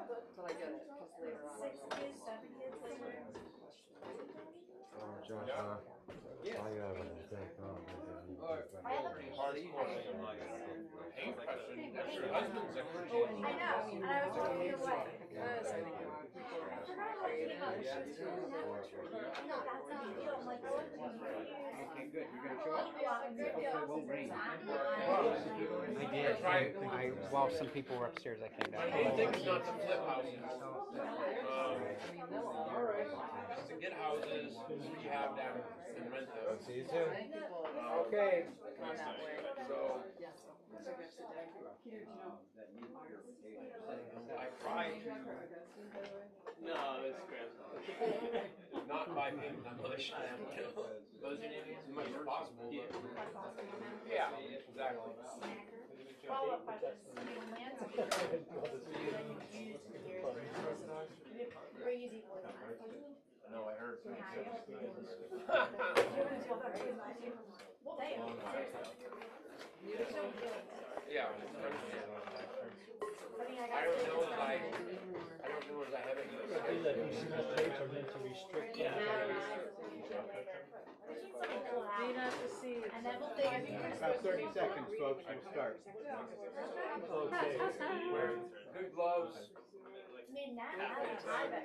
until I get it, because later on. 6 kids, 7 kids later. Josh, Yeah. I got a thing. I have a paint. Paint question. That's your husband's I know, and I was talking your way. Yes, I think I forgot how to get about it. She was doing that much for you. No, that's not the deal. I'm like, Okay, good. You're gonna show up? Hopefully it won't rain. I did. tried. While some people were upstairs, I came My down. main thing is not to flip houses. Just to get houses, rehab them, and rent them. See you soon. Okay. gone that way. So Yes. I try to No, it's Chris. not buy paint demolition. What was your name? As much as possible. But yeah, exactly. Follow-up questions. Landscape. Very easy for them. No, I heard. Well, they are. Seriously. There's no deal with it. Yeah. I mean, I I got don't know to as I don't know as I have it. Tapes are meant to restrict. Dina, to see. And then we'll figure. About 30 seconds, folks. We'll start. Wear good gloves. I mean, now that I've accepted,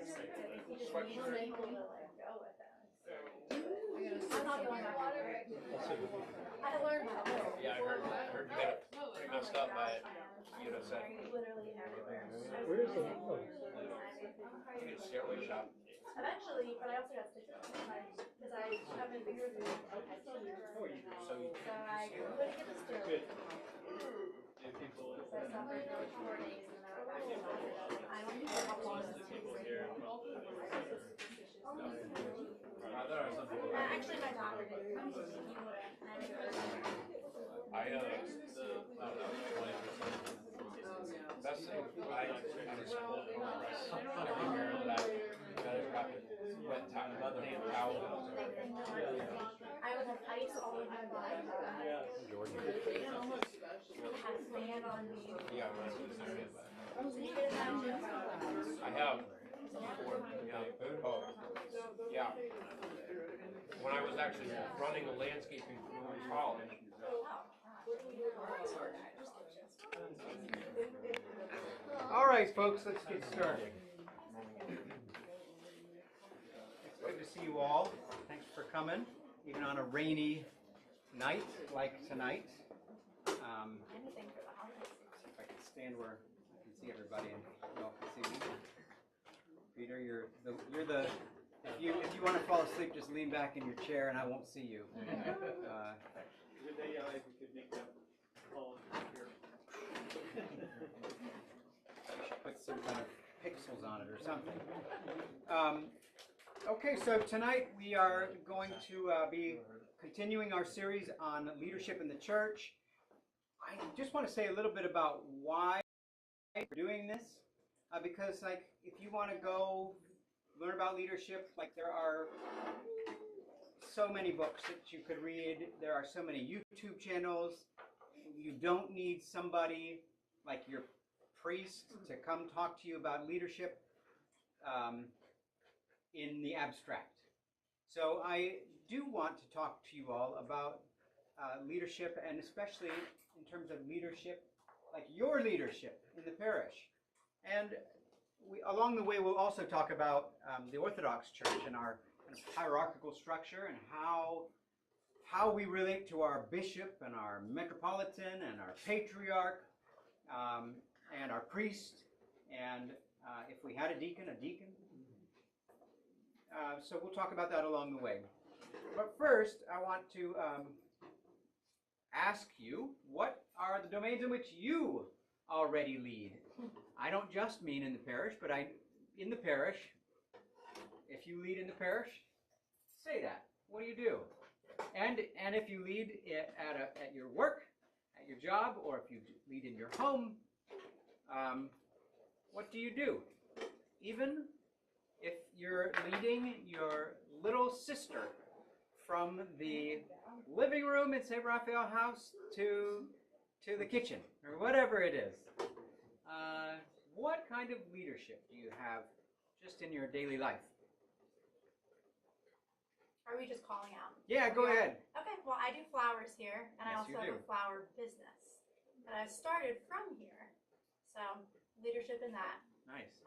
if you just need people to like go with them. I'm not going back to work. I learned how to live. Yeah, I heard you got it pretty messed up by it. You know, said Literally everywhere. Where's the you get a stairway shop. Eventually, but I also got stitches because I have my fingers in my So you So I couldn't get the steroid. So I suffered for like 4 days and then I went back to the doctor. I don't know how long this there are some people. Actually, my doctor did. Best thing I had to hold every hair that I got it wrapped wet towel, damn towel. I would have ice all over my body. Had sand on me. Yeah, right. So you get that? I have. Before, yeah. Oh, yeah. When I was actually running a landscaping crew in college. All right, folks, let's get started. It's good to see you all. Thanks for coming, even on a rainy night like tonight. Anything for the holidays. If I can stand where I can see everybody and you all can see me. Peter, you're the. If you want to fall asleep, just lean back in your chair and I won't see you. Good day, if we could make that call here. Put some kind of pixels on it or something. Okay, so tonight we are going to be continuing our series on leadership in the church. I just want to say a little bit about why we're doing this. Because like if you want to go learn about leadership, like there are so many books that you could read. There are so many YouTube channels. You don't need somebody like your priest to come talk to you about leadership in the abstract. So I do want to talk to you all about leadership, and especially in terms of leadership, like your leadership in the parish. And along the way, we'll also talk about the Orthodox Church and our kind of hierarchical structure and how we relate to our bishop and our metropolitan and our patriarch and our priest, and if we had a deacon. So we'll talk about that along the way. But first, I want to ask you, what are the domains in which you already lead? I don't just mean in the parish, but in the parish. If you lead in the parish, say that. What do you do? And if you lead at your work, at your job, or if you lead in your home, what do you do? Even if you're leading your little sister from the living room in St. Raphael House to the kitchen, or whatever it is. what kind of leadership do you have just in your daily life? Are we just calling out? Yeah, go ahead. Okay, well, I do flowers here, and I Yes, also you have do. a flower business that I started from here. So, leadership in that. Nice.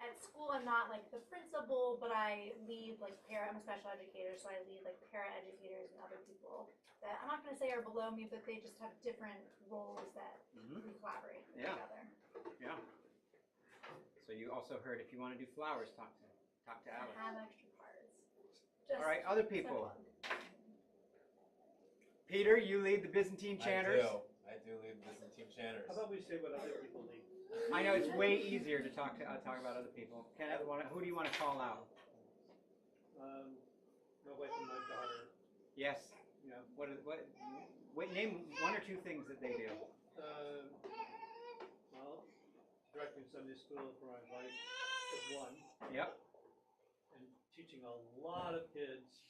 At school, I'm not like the principal, but I lead like I'm a special educator, so I lead like para educators and other people that I'm not going to say are below me, but they just have different roles that Mhm. we collaborate with Yeah. together. Yeah. So you also heard if you want to do flowers, talk to I Alex. have extra cards. Just All right, other people. simple. Peter, you lead the Byzantine chanters. I do lead Byzantine chanters. How about we say what other people need? I know it's way easier to talk about other people. Kenneth, who do you want to call out? My wife and my daughter. Yes. Yeah. Name one or two things that they do. Well, directing Sunday school for my wife is one, Yep. and teaching a lot of kids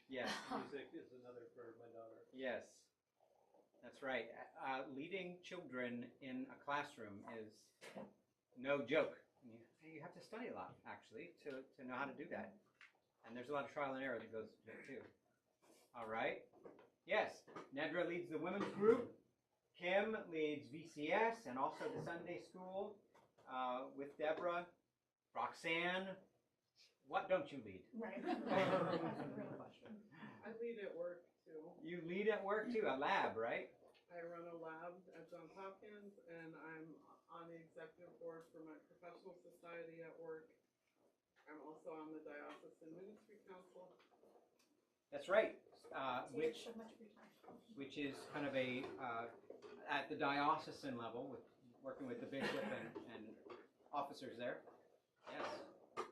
Yes. music is another for my daughter. Yes. That's right. Leading children in a classroom is no joke. You have to study a lot, actually, to know how to do that. And there's a lot of trial and error that goes to it, too. All right. Yes. Nedra leads the women's group. Kim leads VCS and also the Sunday school with Deborah. Roxanne, what don't you lead? Right. That's a real question. I lead at work too. You lead at work, too. A lab, right? I run a lab at Johns Hopkins, and I'm on the executive board for my professional society at work. I'm also on the Diocesan Ministry Council. That's right. So you have so much free time. Which is kind of a at the diocesan level, with working with the bishop and officers there. Yes.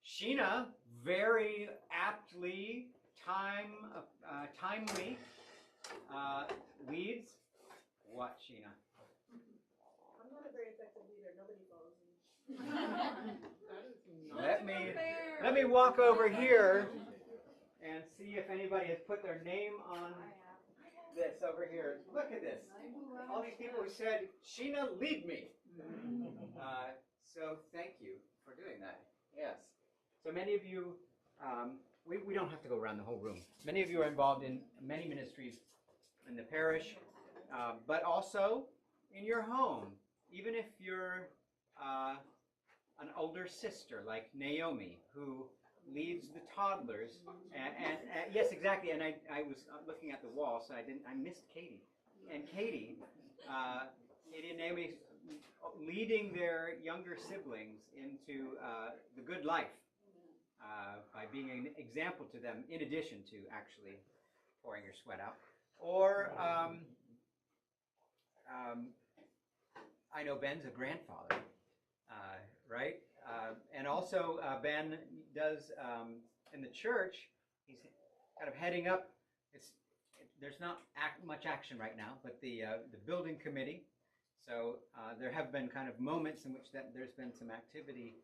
Sheena, very aptly timely leads. What, Sheena? I'm not a very effective leader. Nobody follows me. That is not Let me walk over here and see if anybody has put their name on this over here. Look at this. All these people who said, Sheena, lead me. So thank you for doing that. Yes. So many of you, we don't have to go around the whole room. Many of you are involved in many ministries in the parish, but also in your home. Even if you're an older sister like Naomi, who leads the toddlers, and yes, exactly. And I was looking at the wall, so I missed Katie. And Katie and Naomi leading their younger siblings into the good life by being an example to them, in addition to actually pouring your sweat out. Or I know Ben's a grandfather, right? And also Ben does in the church. He's kind of heading up. There's not much action right now, but the building committee. So there have been kind of moments in which there's been some activity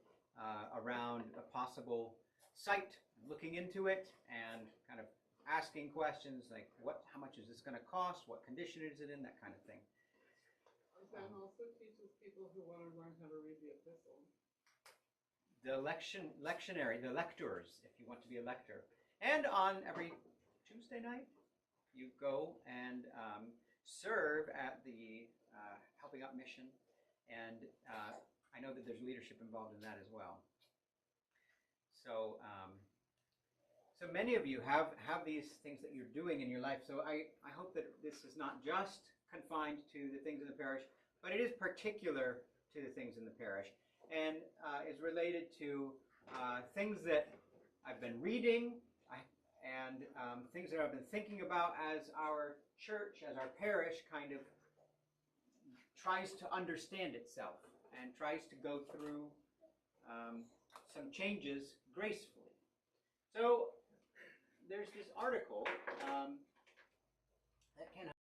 around a possible site, looking into it, and kind of asking questions like, how much is this going to cost? What condition is it in? That kind of thing. Ben also teaches people who want to learn how to read the epistle. The lectionary, the lectors, if you want to be a lector. And on every Tuesday night, you go and serve at the Helping Up mission, and I know that there's leadership involved in that as well. So, so many of you have these things that you're doing in your life. So I hope that this is not just confined to the things in the parish, but it is particular to the things in the parish, and is related to things that I've been reading, and things that I've been thinking about as our church, as our parish kind of tries to understand itself and tries to go through some changes gracefully. So there's this article that can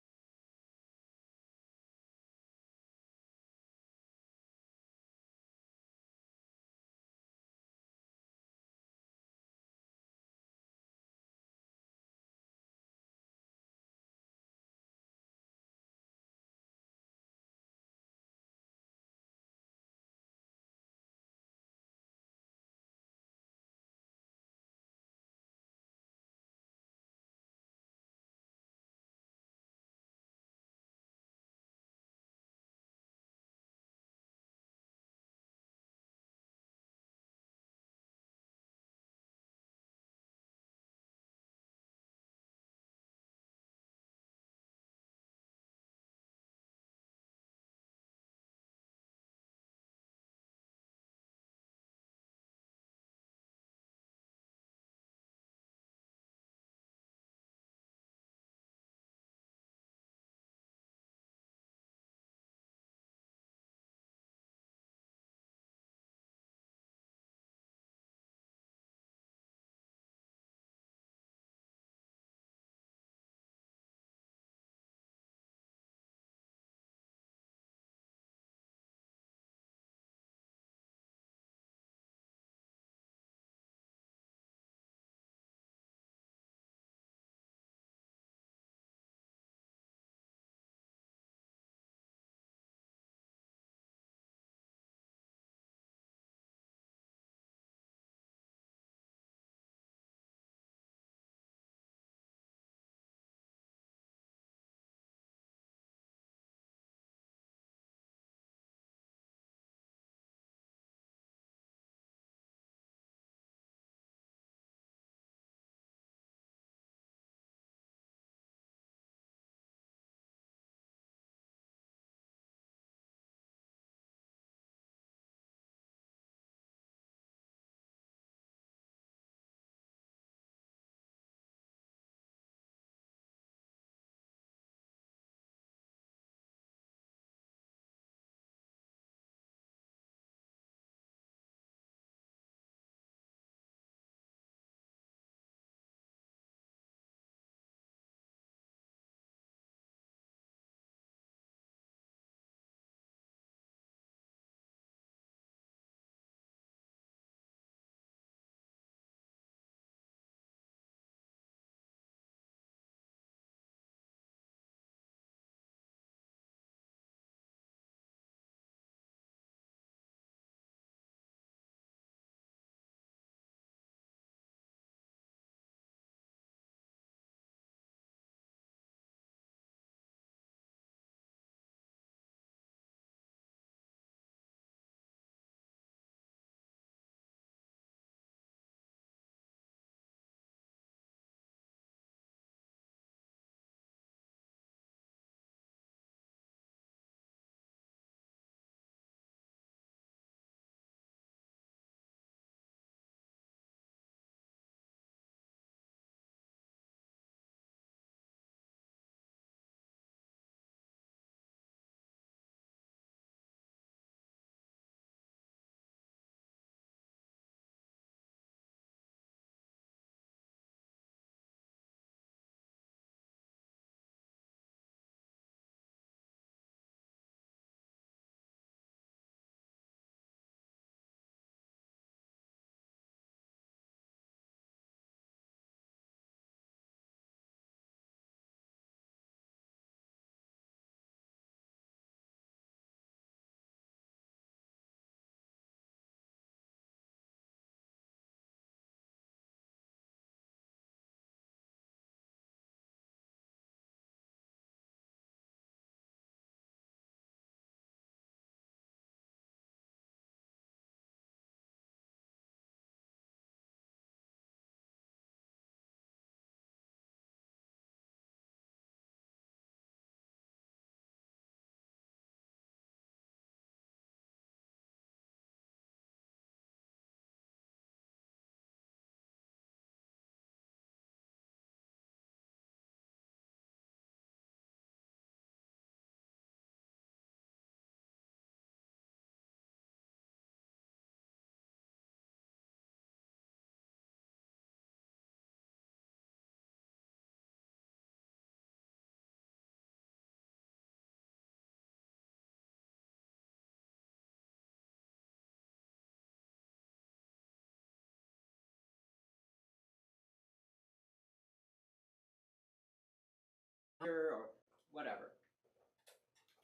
or whatever.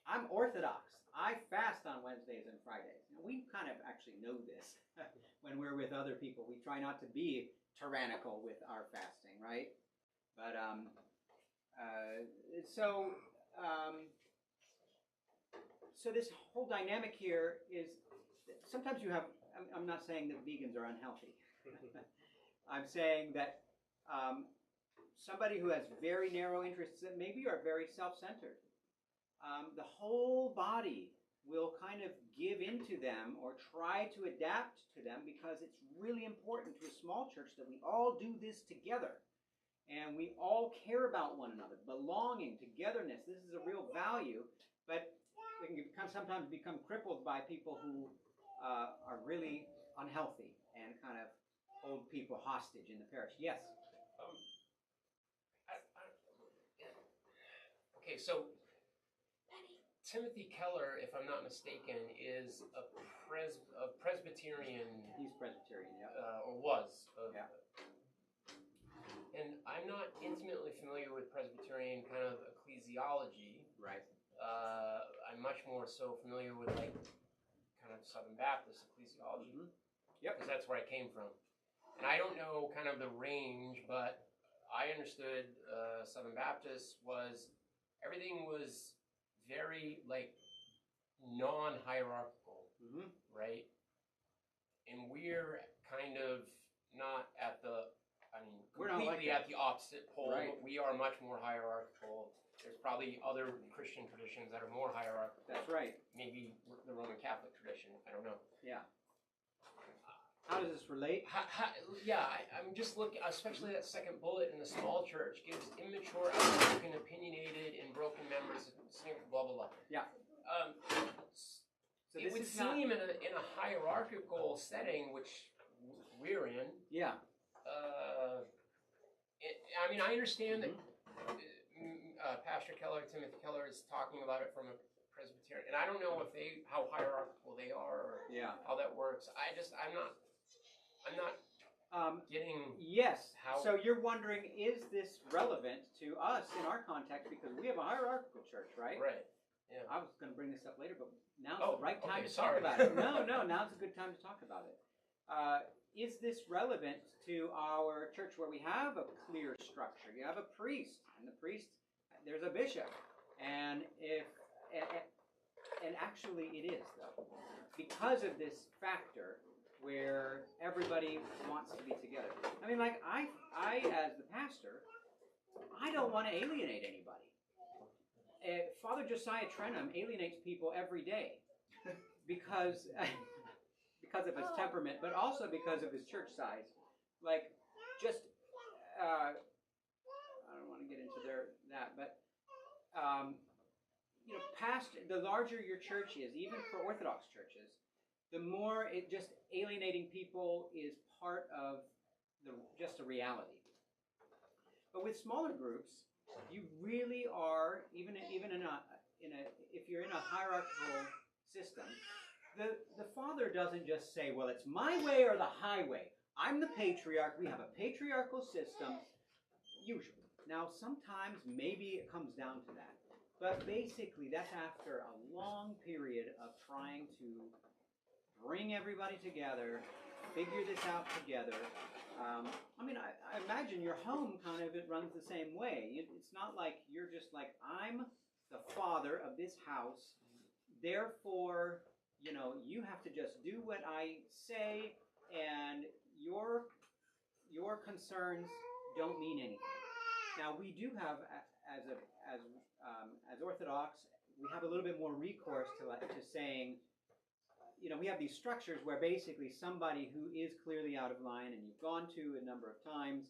I'm Orthodox. I fast on Wednesdays and Fridays. And we kind of actually know this when we're with other people. We try not to be tyrannical with our fasting, right? But so this whole dynamic here is sometimes you have. I'm not saying that vegans are unhealthy. I'm saying that somebody who has very narrow interests that maybe are very self-centered. The whole body will kind of give into them or try to adapt to them because it's really important to a small church that we all do this together and we all care about one another. Belonging, togetherness, this is a real value, but we can sometimes become crippled by people who are really unhealthy and kind of hold people hostage in the parish. Yes? Okay, so Timothy Keller, if I'm not mistaken, is a Presbyterian, He's Presbyterian, yeah. or was. Yeah. And I'm not intimately familiar with Presbyterian kind of ecclesiology. Right. I'm much more so familiar with like kind of Southern Baptist ecclesiology. Mhm. Yep. Because that's where I came from. And I don't know kind of the range, but I understood Southern Baptist was, everything was very like non-hierarchical, Mm-hmm. right? And we're kind of not at the, I mean, We're not like completely that. at the opposite pole, Right. but we are much more hierarchical. There's probably other Christian traditions that are more hierarchical. That's right. Maybe the Roman Catholic tradition, I don't know. Yeah. How does this relate? I'm just looking, especially that second bullet in the small church gives immature, outspoken, opinionated, and broken members, blah, blah, blah. Yeah. So It would is not- seem in a hierarchical setting, which we're in, Yeah. I mean, I understand that Pastor Keller, Timothy Keller, is talking about it from a Presbyterian, and I don't know if how hierarchical they are or Yeah. how that works. I'm not getting Yes. how. So you're wondering, is this relevant to us in our context? Because we have a hierarchical church, right? Right. Yeah. I was going to bring this up later, but now's Oh, the right time okay, to sorry. talk about it. No, now's a good time to talk about it. Is this relevant to our church where we have a clear structure? You have a priest, and the priest, there's a bishop, and and actually it is though, because of this factor where everybody wants to be together. I mean, like I as the pastor, I don't want to alienate anybody. Father Josiah Trenham alienates people every day because of his temperament, but also because of his church size. Like, just I don't want to get into that, but you know, the larger your church is, even for Orthodox churches, the more it just alienating people is part of just a reality. But with smaller groups, you really are, even if you're in a hierarchical system, the father doesn't just say, well, it's my way or the highway. I'm the patriarch. We have a patriarchal system, usually. Now, sometimes maybe it comes down to that. But basically, that's after a long period of trying to bring everybody together, figure this out together. I mean, I imagine your home kind of, it runs the same way. It's not like you're just like, I'm the father of this house, therefore, you know, you have to just do what I say, and your concerns don't mean anything. Now, we do have, as Orthodox, we have a little bit more recourse to saying, you know, we have these structures where basically somebody who is clearly out of line and you've gone to a number of times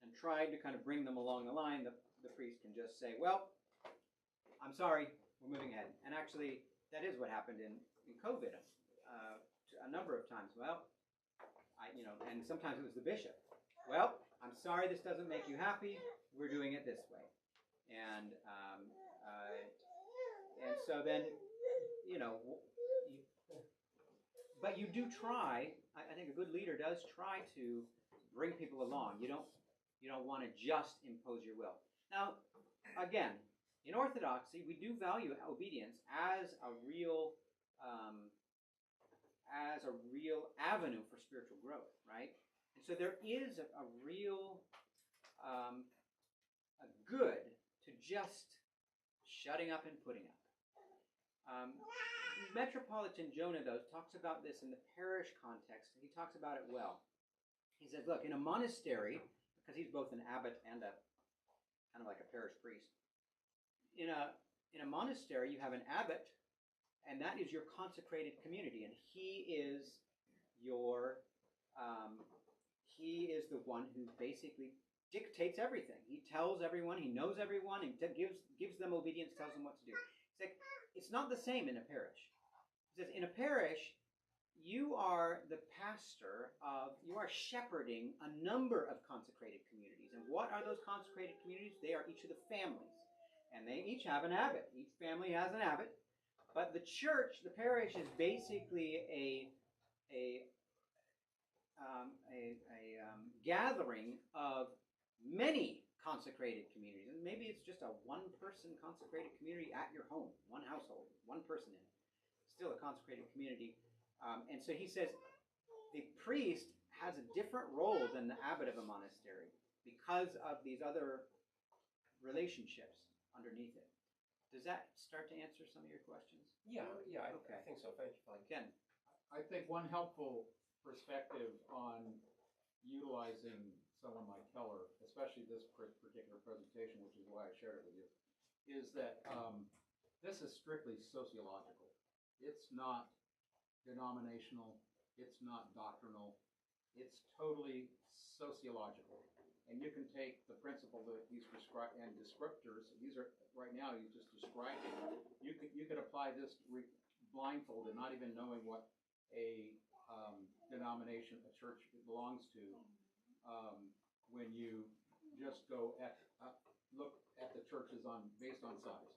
and tried to kind of bring them along the line, the priest can just say, well, I'm sorry, we're moving ahead. And actually, that is what happened in COVID a number of times. Well, and sometimes it was the bishop. Well, I'm sorry this doesn't make you happy. We're doing it this way. And so then, you know, but you do try. I think a good leader does try to bring people along. You don't want to just impose your will. Now, again, in Orthodoxy, we do value obedience as a real avenue for spiritual growth, right? And so there is a real a good to just shutting up and putting up. Metropolitan Jonah, though, talks about this in the parish context. He talks about it well. He says, look, in a monastery, because he's both an abbot and a kind of like a parish priest, in a monastery, you have an abbot, and that is your consecrated community, and he is the one who basically dictates everything. He tells everyone, he knows everyone, he gives them obedience, tells them what to do. It's like, it's not the same in a parish. He says, in a parish, you are the pastor you are shepherding a number of consecrated communities. And what are those consecrated communities? They are each of the families. And they each have an abbot. Each family has an abbot. But the church, the parish, is basically a gathering of many consecrated communities. And maybe it's just a one-person consecrated community at your home, one household, one person in it. Still a consecrated community. And so he says the priest has a different role than the abbot of a monastery because of these other relationships underneath it. Does that start to answer some of your questions? Yeah, I Okay. think so. Thank you, Frank. Ken? I think one helpful perspective on utilizing someone like Keller, especially this particular presentation, which is why I shared it with you, is that this is strictly sociological. It's not denominational, it's not doctrinal, it's totally sociological. And you can take the principle that he's described and descriptors, these are, right now you just described it, you could apply this blindfolded, not even knowing what a denomination, a church belongs to, when you just go look at the churches based on size.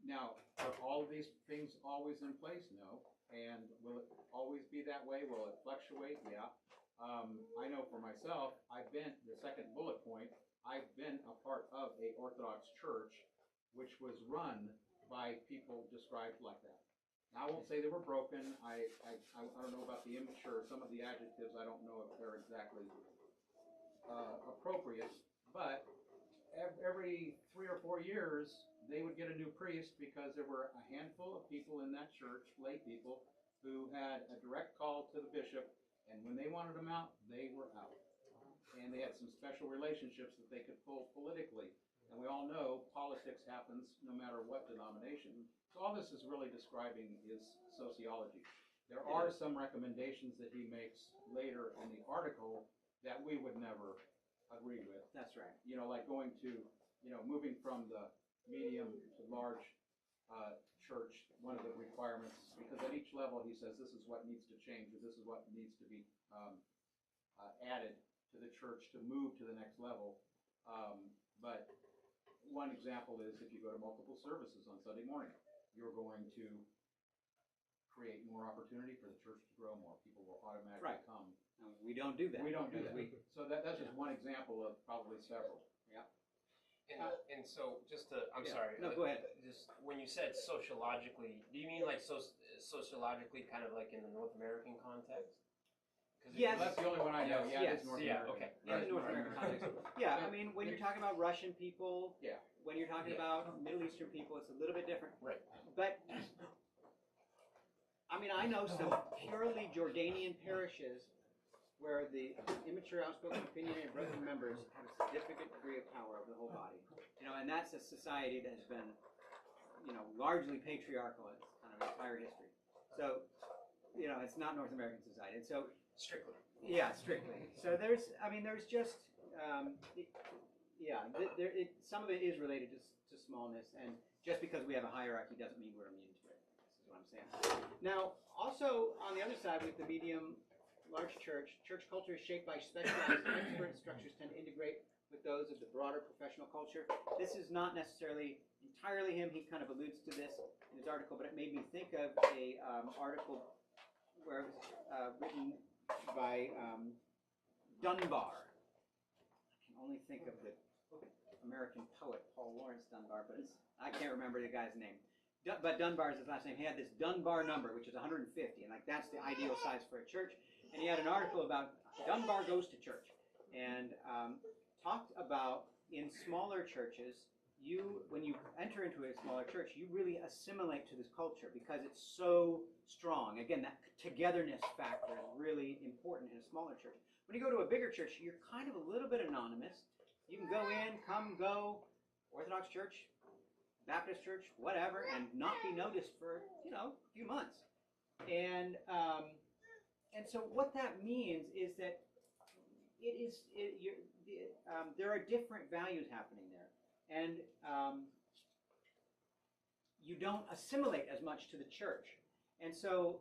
Now, are all of these things always in place? No. And will it always be that way? Will it fluctuate? Yeah. I know for myself, the second bullet point, I've been a part of a Orthodox church which was run by people described like that. Now, I won't say they were broken. I don't know about the immature. Some of the adjectives, I don't know if they're exactly appropriate. But every 3 or 4 years, they would get a new priest because there were a handful of people in that church, lay people, who had a direct call to the bishop, and when they wanted them out, they were out. And they had some special relationships that they could pull politically. And we all know politics happens no matter what denomination. So all this is really describing is sociology. There are some recommendations that he makes later in the article that we would never agree with. That's right. You know, like going to, moving from the medium to large church, one of the requirements, because at each level he says this is what needs to change, or this is what needs to be added to the church to move to the next level. But one example is if you go to multiple services on Sunday morning, you're going to create more opportunity for the church to grow more. People will automatically come. No, we don't do that. We don't do that. We- So that's just one example of probably several. And so, just to, I'm Yeah. sorry. No, go ahead. Just when you said sociologically, do you mean like sociologically, kind of like in the North American context? 'Cause if Yes. Well, that's the only one I know. Yes. Yeah, Yes. it's North Yeah, American. okay. In the North Right. American context. Yeah, I mean, when you're talking about Russian people, Yeah. when you're talking Yeah. about Middle Eastern people, it's a little bit different. Right. But, I mean, I know some purely Jordanian parishes where the immature, outspoken, opinionated brothers and members have a significant degree of power over the whole body. And that's a society that has been, largely patriarchal its kind of entire history. So, it's not North American society. And so, Strictly. yeah, strictly. So there's just, some of it is related to smallness, and just because we have a hierarchy doesn't mean we're immune to it. This is what I'm saying. Now, also on the other side with the medium, large church culture is shaped by specialized expert structures tend to integrate with those of the broader professional culture. This is not necessarily entirely him. He kind of alludes to this in his article, but it made me think of a article where it was written by Dunbar. I can only think of American poet, Paul Lawrence Dunbar, but I can't remember the guy's name. But Dunbar is his last name. He had this Dunbar number, which is 150, and like that's the ideal size for a church. And he had an article about Dunbar goes to church, and talked about in smaller churches, when you enter into a smaller church, you really assimilate to this culture because it's so strong. Again, that togetherness factor is really important in a smaller church. When you go to a bigger church, you're kind of a little bit anonymous. You can go in, come, go, Orthodox church, Baptist church, whatever, and not be noticed for, a few months. And so what that means is that there are different values happening there. And you don't assimilate as much to the church. And so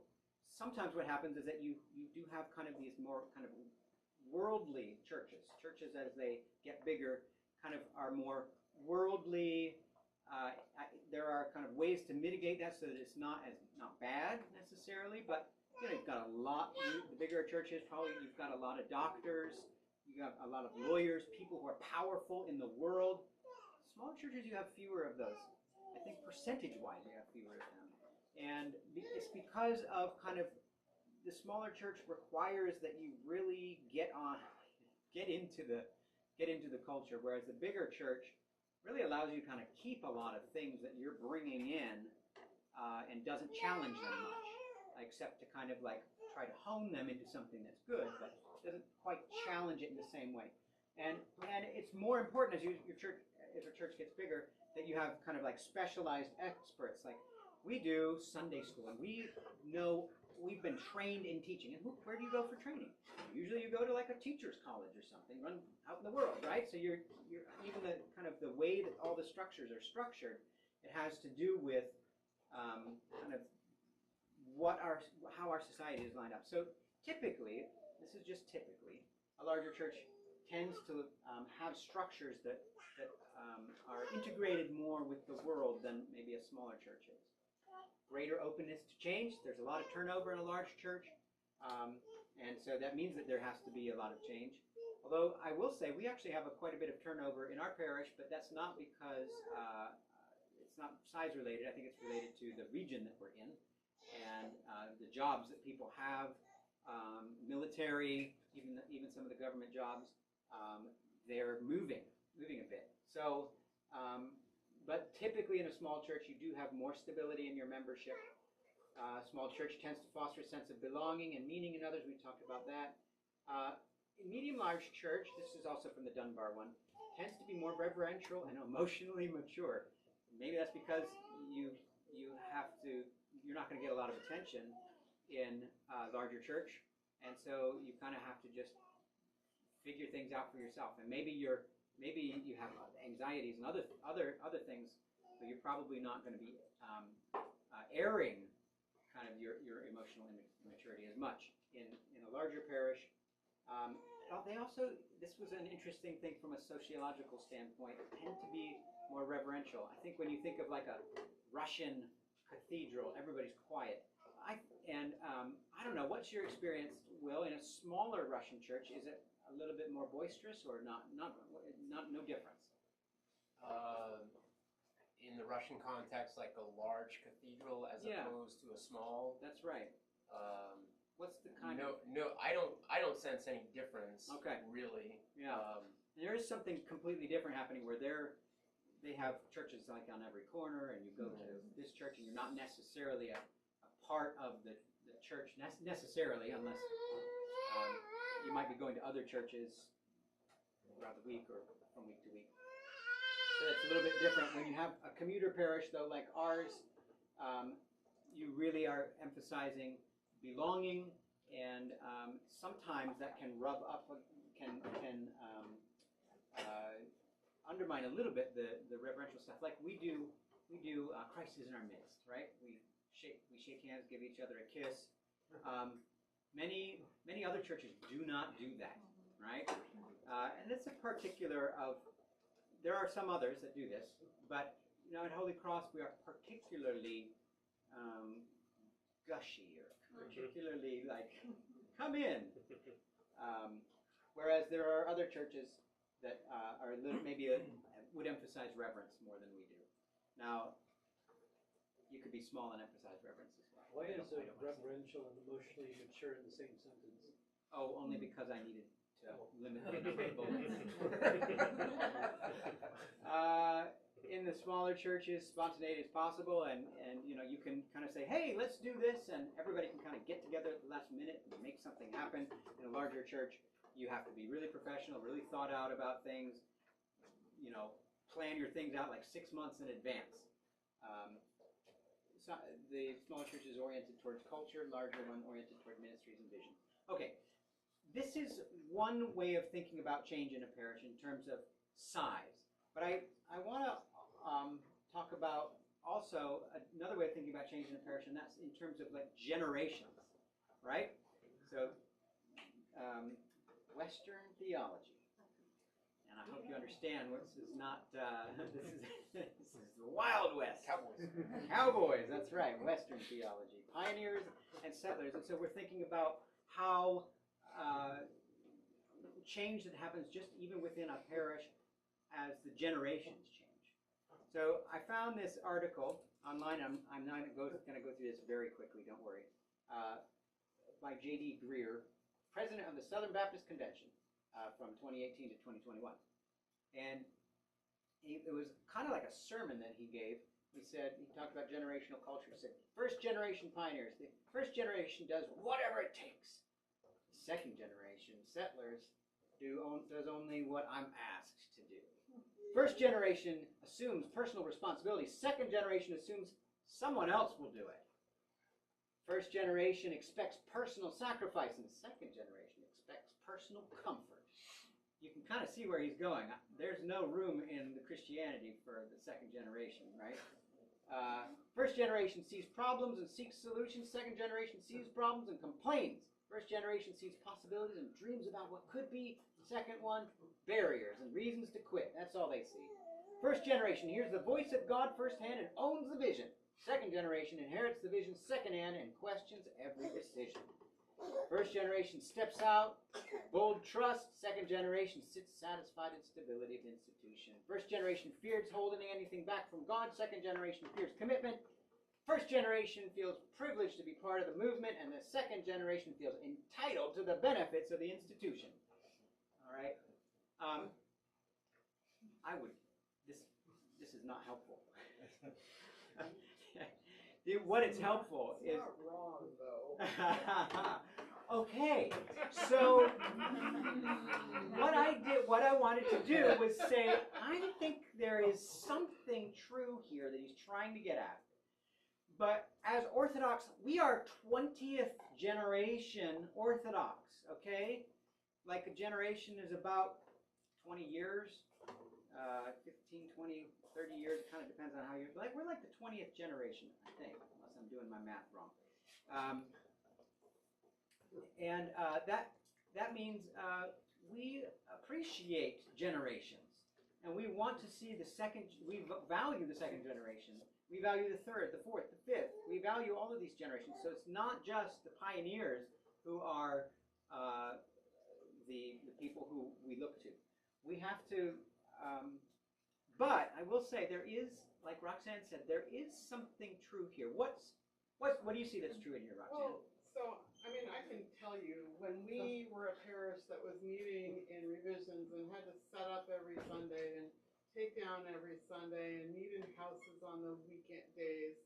sometimes what happens is that you do have kind of these more kind of worldly churches. Churches as they get bigger kind of are more worldly. There are kind of ways to mitigate that so that it's not bad necessarily, but you've got a lot, the bigger churches, probably you've got a lot of doctors, you've got a lot of lawyers, people who are powerful in the world. Smaller churches, you have fewer of those. I think percentage-wise, you have fewer of them. And it's because of kind of the smaller church requires that you really get into the culture, whereas the bigger church really allows you to kind of keep a lot of things that you're bringing in and doesn't challenge them much, except to kind of like try to hone them into something that's good, but doesn't quite challenge it in the same way. And it's more important as your church gets bigger that you have kind of like specialized experts like we do Sunday school, and we know we've been trained in teaching. And where do you go for training? Usually you go to like a teacher's college or something, run out in the world, right? So you're even the kind of the way that all the structures are structured, it has to do with kind of how our society is lined up. So typically, this is just typically, a larger church tends to have structures that are integrated more with the world than maybe a smaller church is. Greater openness to change. There's a lot of turnover in a large church, and so that means that there has to be a lot of change. Although I will say we actually have quite a bit of turnover in our parish, but that's not because it's not size related. I think it's related to the region that we're in and the jobs that people have, military, even some of the government jobs. They're moving a bit. So. But typically in a small church, you do have more stability in your membership. Small church tends to foster a sense of belonging and meaning in others. We talked about that. Medium-large church, this is also from the Dunbar one, tends to be more reverential and emotionally mature. Maybe that's because you're not going to get a lot of attention in a larger church, and so you kind of have to just figure things out for yourself. And maybe you have anxieties and other things, but you're probably not going to be airing kind of your emotional immaturity as much in a larger parish. They also, this was an interesting thing from a sociological standpoint, tend to be more reverential. I think when you think of like a Russian cathedral, everybody's quiet. I don't know, what's your experience, Will, in a smaller Russian church? Is it a little bit more boisterous or no difference? In the Russian context, like a large cathedral as opposed to a small. That's right. What's the kind of? No, I don't sense any difference. Okay. Really. Yeah. There is something completely different happening where they have churches like on every corner, and you go to this church, and you're not necessarily a part of the church necessarily, unless you might be going to other churches throughout the week or from week to week. So that's a little bit different. When you have a commuter parish, though, like ours, you really are emphasizing belonging, and sometimes that can rub up, can undermine a little bit the reverential stuff. Like we do Christ is in our midst, right? We shake hands, give each other a kiss. Many other churches do not do that, right? And it's a particular of. There are some others that do this, but at Holy Cross we are particularly gushy or particularly like, come in. Whereas there are other churches that are maybe would emphasize reverence more than we do. Now, you could be small and emphasize reverence as well. Why I is don't- I don't wanna say that. reverential and emotionally mature in the same sentence? Oh, only because I needed to limit the number of bullets. In the smaller churches, spontaneity is possible, and you can kind of say, hey, let's do this, and everybody can kind of get together at the last minute and make something happen. In a larger church, you have to be really professional, really thought out about things, plan your things out like 6 months in advance. So the smaller church is oriented towards culture, larger one oriented toward ministries and vision. Okay, this is one way of thinking about change in a parish in terms of size. But I want to talk about also another way of thinking about change in a parish, and that's in terms of like generations, right? So Western theology, and I hope you understand this is not this is the Wild West. Cowboys. Cowboys, that's right. Western theology, pioneers and settlers, and so we're thinking about how change that happens just even within a parish as the generations change. So I found this article online. I'm not going to go through this very quickly. Don't worry. By J.D. Greer, president of the Southern Baptist Convention from 2018 to 2021, and it was kind of like a sermon that he gave. He talked about generational culture. He said, first generation pioneers, the first generation does whatever it takes. The second generation, settlers, does only what I'm asked to do. First generation assumes personal responsibility. Second generation assumes someone else will do it. First generation expects personal sacrifice, and the second generation expects personal comfort. You can kind of see where he's going. There's no room in the Christianity for the second generation, right? First generation sees problems and seeks solutions. Second generation sees problems and complains. First generation sees possibilities and dreams about what could be. Second one, barriers and reasons to quit. That's all they see. First generation hears the voice of God firsthand and owns the vision. Second generation inherits the vision secondhand and questions every decision. First generation steps out, bold trust. Second generation sits satisfied in stability of institution. First generation fears holding anything back from God. Second generation fears commitment. First generation feels privileged to be part of the movement, and the second generation feels entitled to the benefits of the institution. All right. This is not helpful. What is helpful is Not wrong, though. okay, so what I wanted to do was say, I think there is something true here that he's trying to get at. But as Orthodox, we are 20th generation Orthodox, okay? Like a generation is about 20 years, 15, 20, 30 years. It kind of depends on how you're, we're like the 20th generation, I think, unless I'm doing my math wrong. That means we appreciate generations, and we want to see we value the second generation. We value the third, the fourth, the fifth. We value all of these generations. So it's not just the pioneers who are the people who we look to. We have to, but I will say there is, like Roxanne said, there is something true here. What do you see that's true in here, Roxanne? Well, so, I mean, I can tell you, when we were a parish that was meeting in revisions and had to set up every Sunday and take down every Sunday and meet in houses on the weekend days,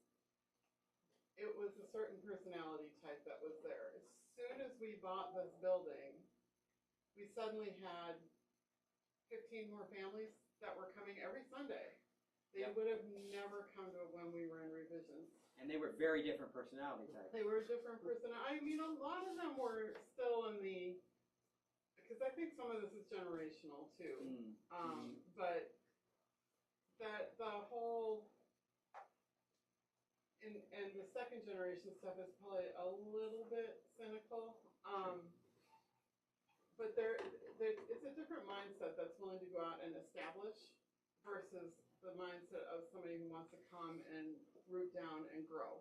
it was a certain personality type that was there. As soon as we bought this building, we suddenly had 15 more families that were coming every Sunday. They would have never come to it when we were in revisions. And they were very different personality types. They were different personality. I mean, a lot of them were still in the, because I think some of this is generational too. But that the whole, and the second generation stuff is probably a little bit cynical. But it's a different mindset that's willing to go out and establish versus the mindset of somebody who wants to come and root down and grow.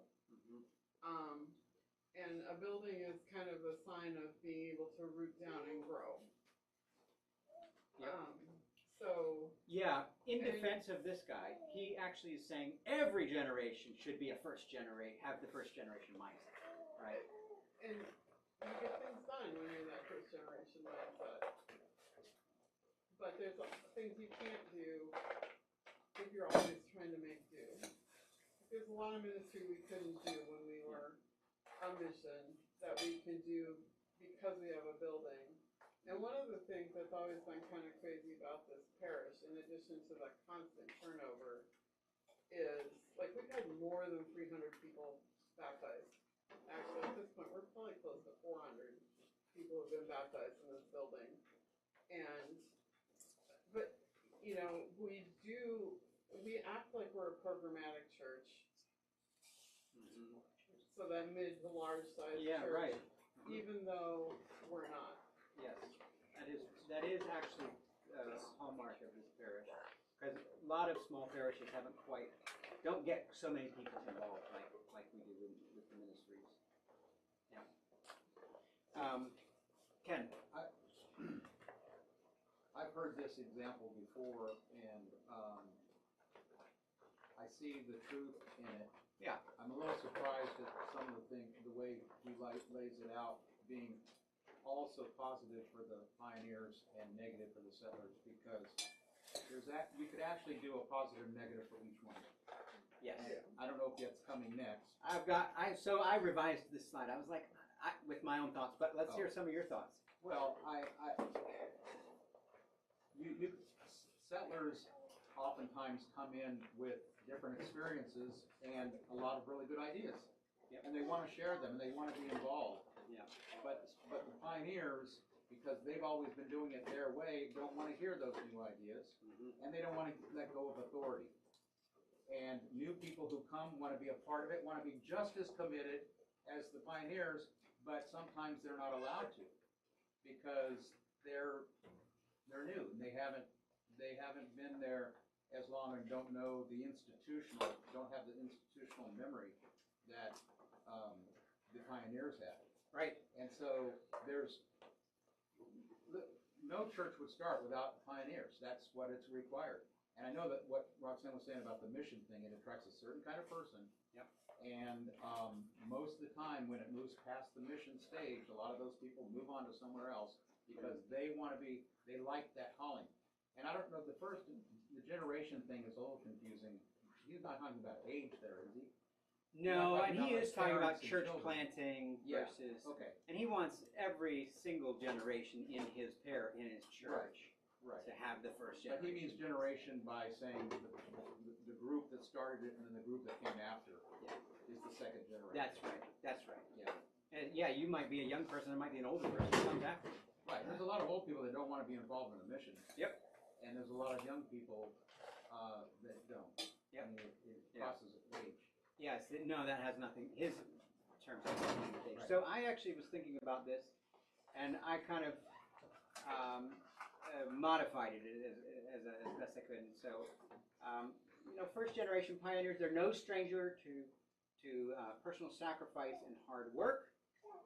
And a building is kind of a sign of being able to root down and grow. So So, Yeah, in defense of this guy, he actually is saying every generation should be have the first generation mindset, right? and you get things done when you're in that first generation mindset. But there's things you can't do if you're always trying to make do. There's a lot of ministry we couldn't do when we were on mission that we can do because we have a building. And one of the things that's always been kind of crazy about this parish, in addition to the constant turnover, is, like, we've had more than 300 people baptized. Actually, at this point, we're probably close to 400 people who've been baptized in this building. But, you know, we act like we're a programmatic church, so that mid to large size Yeah, church, right. even though we're not. Yes, that is actually a hallmark of this parish, because a lot of small parishes don't get so many people involved like we do with the ministries. Yeah. Ken. I've heard this example before, and I see the truth in it. Yeah. I'm a little surprised at some of the way he lays it out, being also positive for the pioneers and negative for the settlers, because you could actually do a positive and negative for each one. Yes. And I don't know if that's coming next. So I revised this slide. I was like, with my own thoughts, but let's hear some of your thoughts. Well, settlers oftentimes come in with different experiences and a lot of really good ideas. Yep. And they want to share them, and they want to be involved. Yeah. But the pioneers, because they've always been doing it their way, don't want to hear those new ideas, and they don't want to let go of authority. And new people who come want to be a part of it, want to be just as committed as the pioneers, but sometimes they're not allowed to, because they're new, and they haven't been there as long and don't have the institutional memory that the pioneers had. Right. And so no church would start without pioneers. That's what it's required. And I know that what Roxanne was saying about the mission thing, it attracts a certain kind of person. Yep. And most of the time, when it moves past the mission stage, a lot of those people move on to somewhere else because they like that calling. And I don't know, the generation thing is a little confusing. He's not talking about age there, is he? No, and he is talking about parents and church children. planting Yeah. versus, Okay, and he wants every single generation in his church right. to have the first But he generation. means generation by saying the group that started it and then the group that came after is the second generation. That's right. Yeah. And yeah, you might be a young person, there might be an older person who comes after you. Right, there's a lot of old people that don't want to be involved in the mission. Yep. And there's a lot of young people that don't. Yep. I mean, it crosses age. Yes, no, that has nothing, his terms have nothing to do. Right. So I actually was thinking about this, and I kind of modified it as best I could. And so, first generation pioneers, they're no stranger to personal sacrifice and hard work.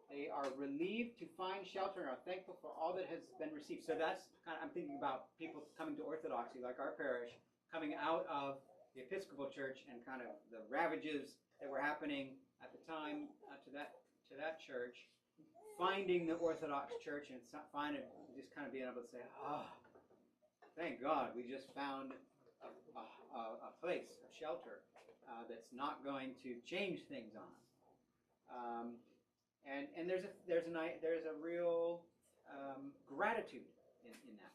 They are relieved to find shelter and are thankful for all that has been received. So that's I'm thinking about people coming to Orthodoxy, like our parish, coming out of the Episcopal Church and kind of the ravages that were happening at the time to that church, finding the Orthodox Church and just kind of being able to say, thank God we just found a place, a shelter that's not going to change things on us. And there's a real gratitude in that.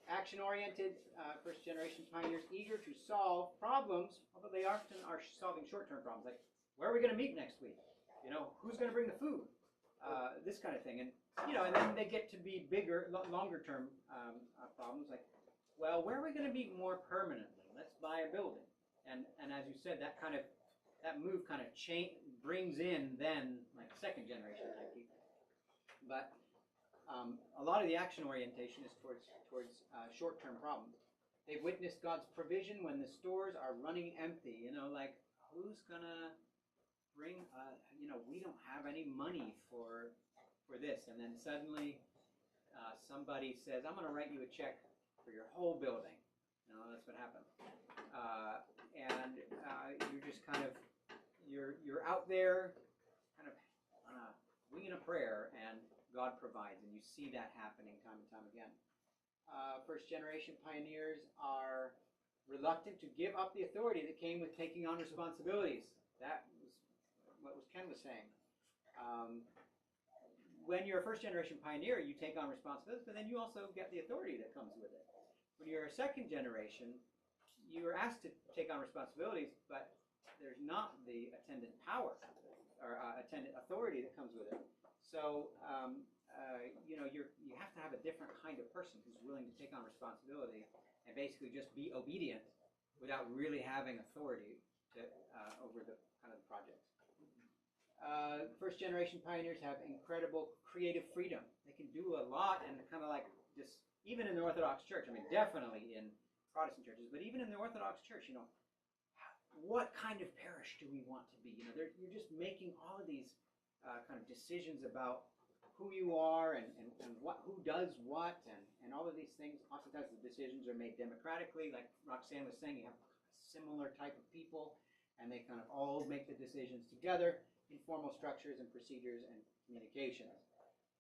Action-oriented, first-generation pioneers eager to solve problems, although they often are solving short-term problems, like where are we going to meet next week? Who's going to bring the food? This kind of thing. And then they get to be bigger, longer-term problems, like, well, where are we going to meet more permanently? Let's buy a building. And as you said, that move kind of brings in then like second-generation type people. But a lot of the action orientation is towards short-term problems. They've witnessed God's provision when the stores are running empty. Like who's gonna bring? We don't have any money for this, and then suddenly somebody says, "I'm gonna write you a check for your whole building. That's what happened. You're just kind of, you're out there kind of on a wing and a prayer, and God provides, and you see that happening time and time again. First generation pioneers are reluctant to give up the authority that came with taking on responsibilities. That was what Ken was saying. When you're a first generation pioneer, you take on responsibilities, but then you also get the authority that comes with it. When you're a second generation, you are asked to take on responsibilities, but there's not the attendant power or attendant authority that comes with it. So you have to have a different kind of person who's willing to take on responsibility and basically just be obedient without really having authority to, over the kind of the projects. First generation pioneers have incredible creative freedom. They can do a lot, and kind of like just, even in the Orthodox Church, I mean definitely in Protestant churches, but even in the Orthodox Church, what kind of parish do we want to be? You're just making all of these kind of decisions about who you are and who does what and all of these things. Oftentimes the decisions are made democratically, like Roxanne was saying. You have a similar type of people, and they kind of all make the decisions together in formal structures and procedures and communications.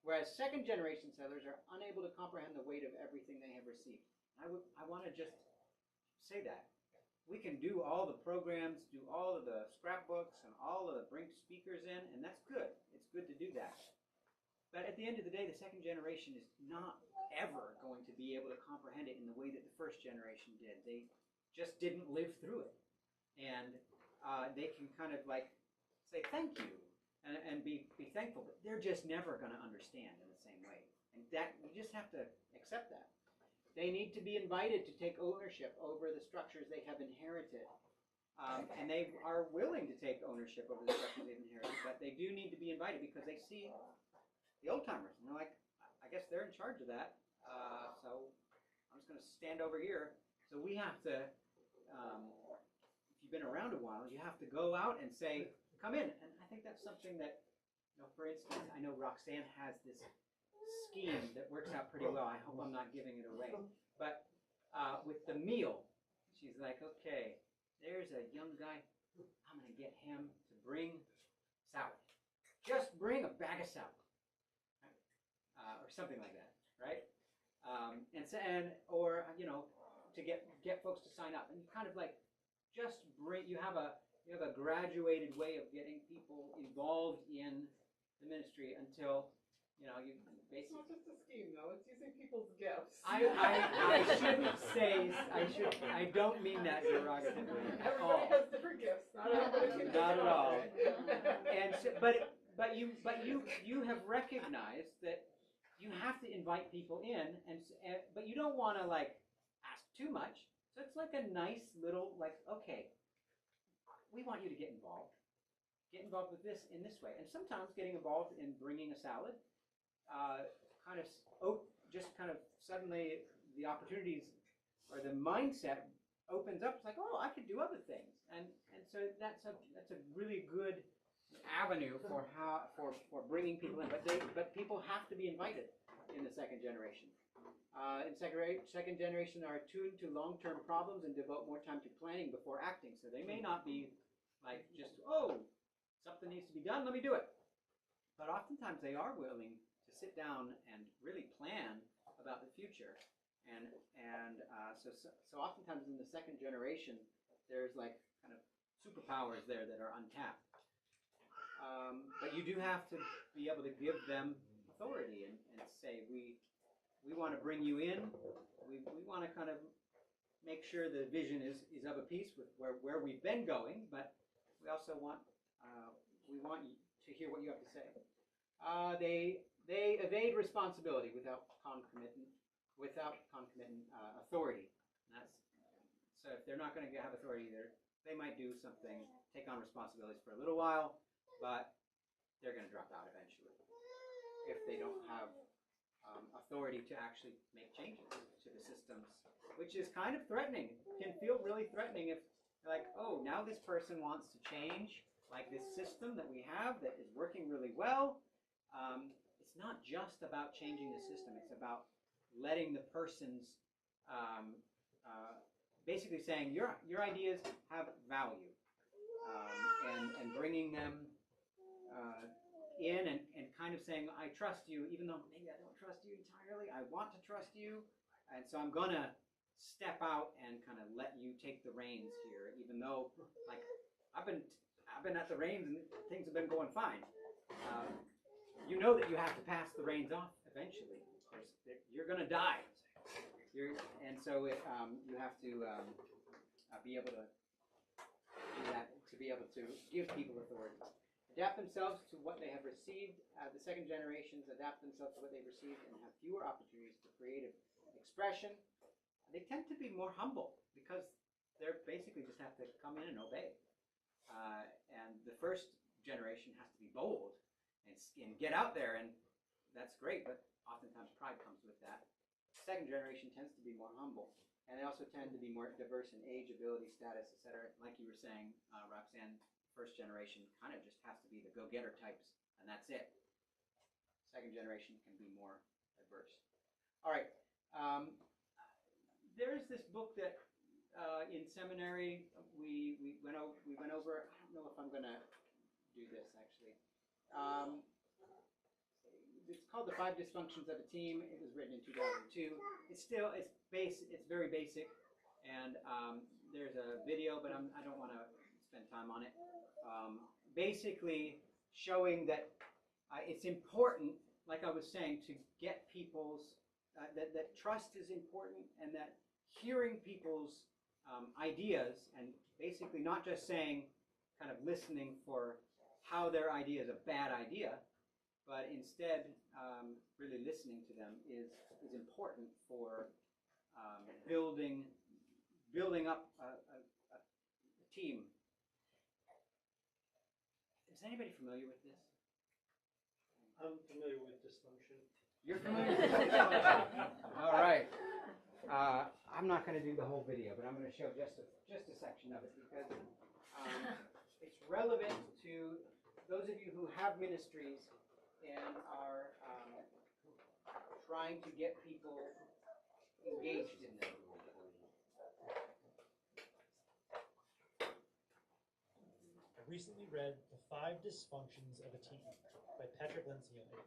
Whereas second generation settlers are unable to comprehend the weight of everything they have received. I want to just say that. We can do all the programs, do all of the scrapbooks and all of the bring speakers in, and that's good. It's good to do that. But at the end of the day, the second generation is not ever going to be able to comprehend it in the way that the first generation did. They just didn't live through it. And they can kind of like say thank you and be thankful, but they're just never going to understand in the same way. And that, you just have to accept that. They need to be invited to take ownership over the structures they have inherited. And they are willing to take ownership over the structures they've inherited, but they do need to be invited because they see the old timers, and they're like, I guess they're in charge of that, so I'm just going to stand over here. So we have to, if you've been around a while, you have to go out and say, come in. And I think that's something that, for instance, I know Roxanne has this scheme that works out pretty well. I hope I'm not giving it away. But with the meal, she's like, okay, there's a young guy. I'm going to get him to bring salad. Just bring a bag of salad. Or something like that, right? Or to get folks to sign up, and you kind of like just bring. You have a graduated way of getting people involved in the ministry until you It's basically. not just a scheme, though. It's using people's gifts. I shouldn't say. I don't mean that derogatively at all. Everybody has different gifts. Not everybody can Not at all. Okay. And so, but you have recognized that you have to invite people in, but you don't want to like ask too much. So it's like a nice little like, okay, we want you to get involved with this in this way. And sometimes getting involved in bringing a salad, just kind of suddenly the opportunities or the mindset opens up. It's like, oh, I could do other things, and so that's a really good avenue for bringing people in, but people have to be invited in the second generation. In second generation are attuned to long-term problems and devote more time to planning before acting. So they may not be like just, oh, something needs to be done, let me do it. But oftentimes they are willing to sit down and really plan about the future. So oftentimes in the second generation, there's like kind of superpowers there that are untapped. But you do have to be able to give them authority and say, we want to bring you in. We want to kind of make sure the vision is of a piece with where we've been going, but we also want we want you to hear what you have to say. They evade responsibility without concomitant authority. So if they're not going to have authority there, they might do something, take on responsibilities for a little while, but they're going to drop out eventually if they don't have authority to actually make changes to the systems, which is kind of threatening. It can feel really threatening if like, oh, now this person wants to change like this system that we have that is working really well. It's not just about changing the system. It's about letting the person's basically saying your ideas have value, and bringing them in and kind of saying, I trust you, even though maybe I don't trust you entirely. I want to trust you, and so I'm gonna step out and kind of let you take the reins here, even though like I've been at the reins and things have been going fine. You know that you have to pass the reins off eventually. You're gonna die. And so you have to be able to do that, to be able to give people authority. Adapt themselves to what they have received. The second generations adapt themselves to what they've received and have fewer opportunities for creative expression. They tend to be more humble because they're basically just have to come in and obey. And the first generation has to be bold and get out there, and that's great, but oftentimes pride comes with that. Second generation tends to be more humble, and they also tend to be more diverse in age, ability, status, etc. Like you were saying, Roxanne, first generation kind of just has to be the go-getter types, and that's it. Second generation can be more diverse. All right. There's this book that in seminary we went over. I don't know if I'm going to do this actually. It's called The 5 Dysfunctions of a Team. It was written in 2002. It's very basic, and there's a video, but I don't want to spend time on it. Basically showing that it's important, like I was saying, to get people's, that trust is important, and that hearing people's ideas, and basically not just saying, kind of listening for how their idea is a bad idea, but instead really listening to them is important for building up a team. Is anybody familiar with this? I'm familiar with dysfunction. You're familiar with dysfunction? All right. I'm not going to do the whole video, but I'm going to show just a section of it because it's relevant to those of you who have ministries and are trying to get people engaged in them. I recently read The 5 Dysfunctions of a Team by Patrick Lencioni.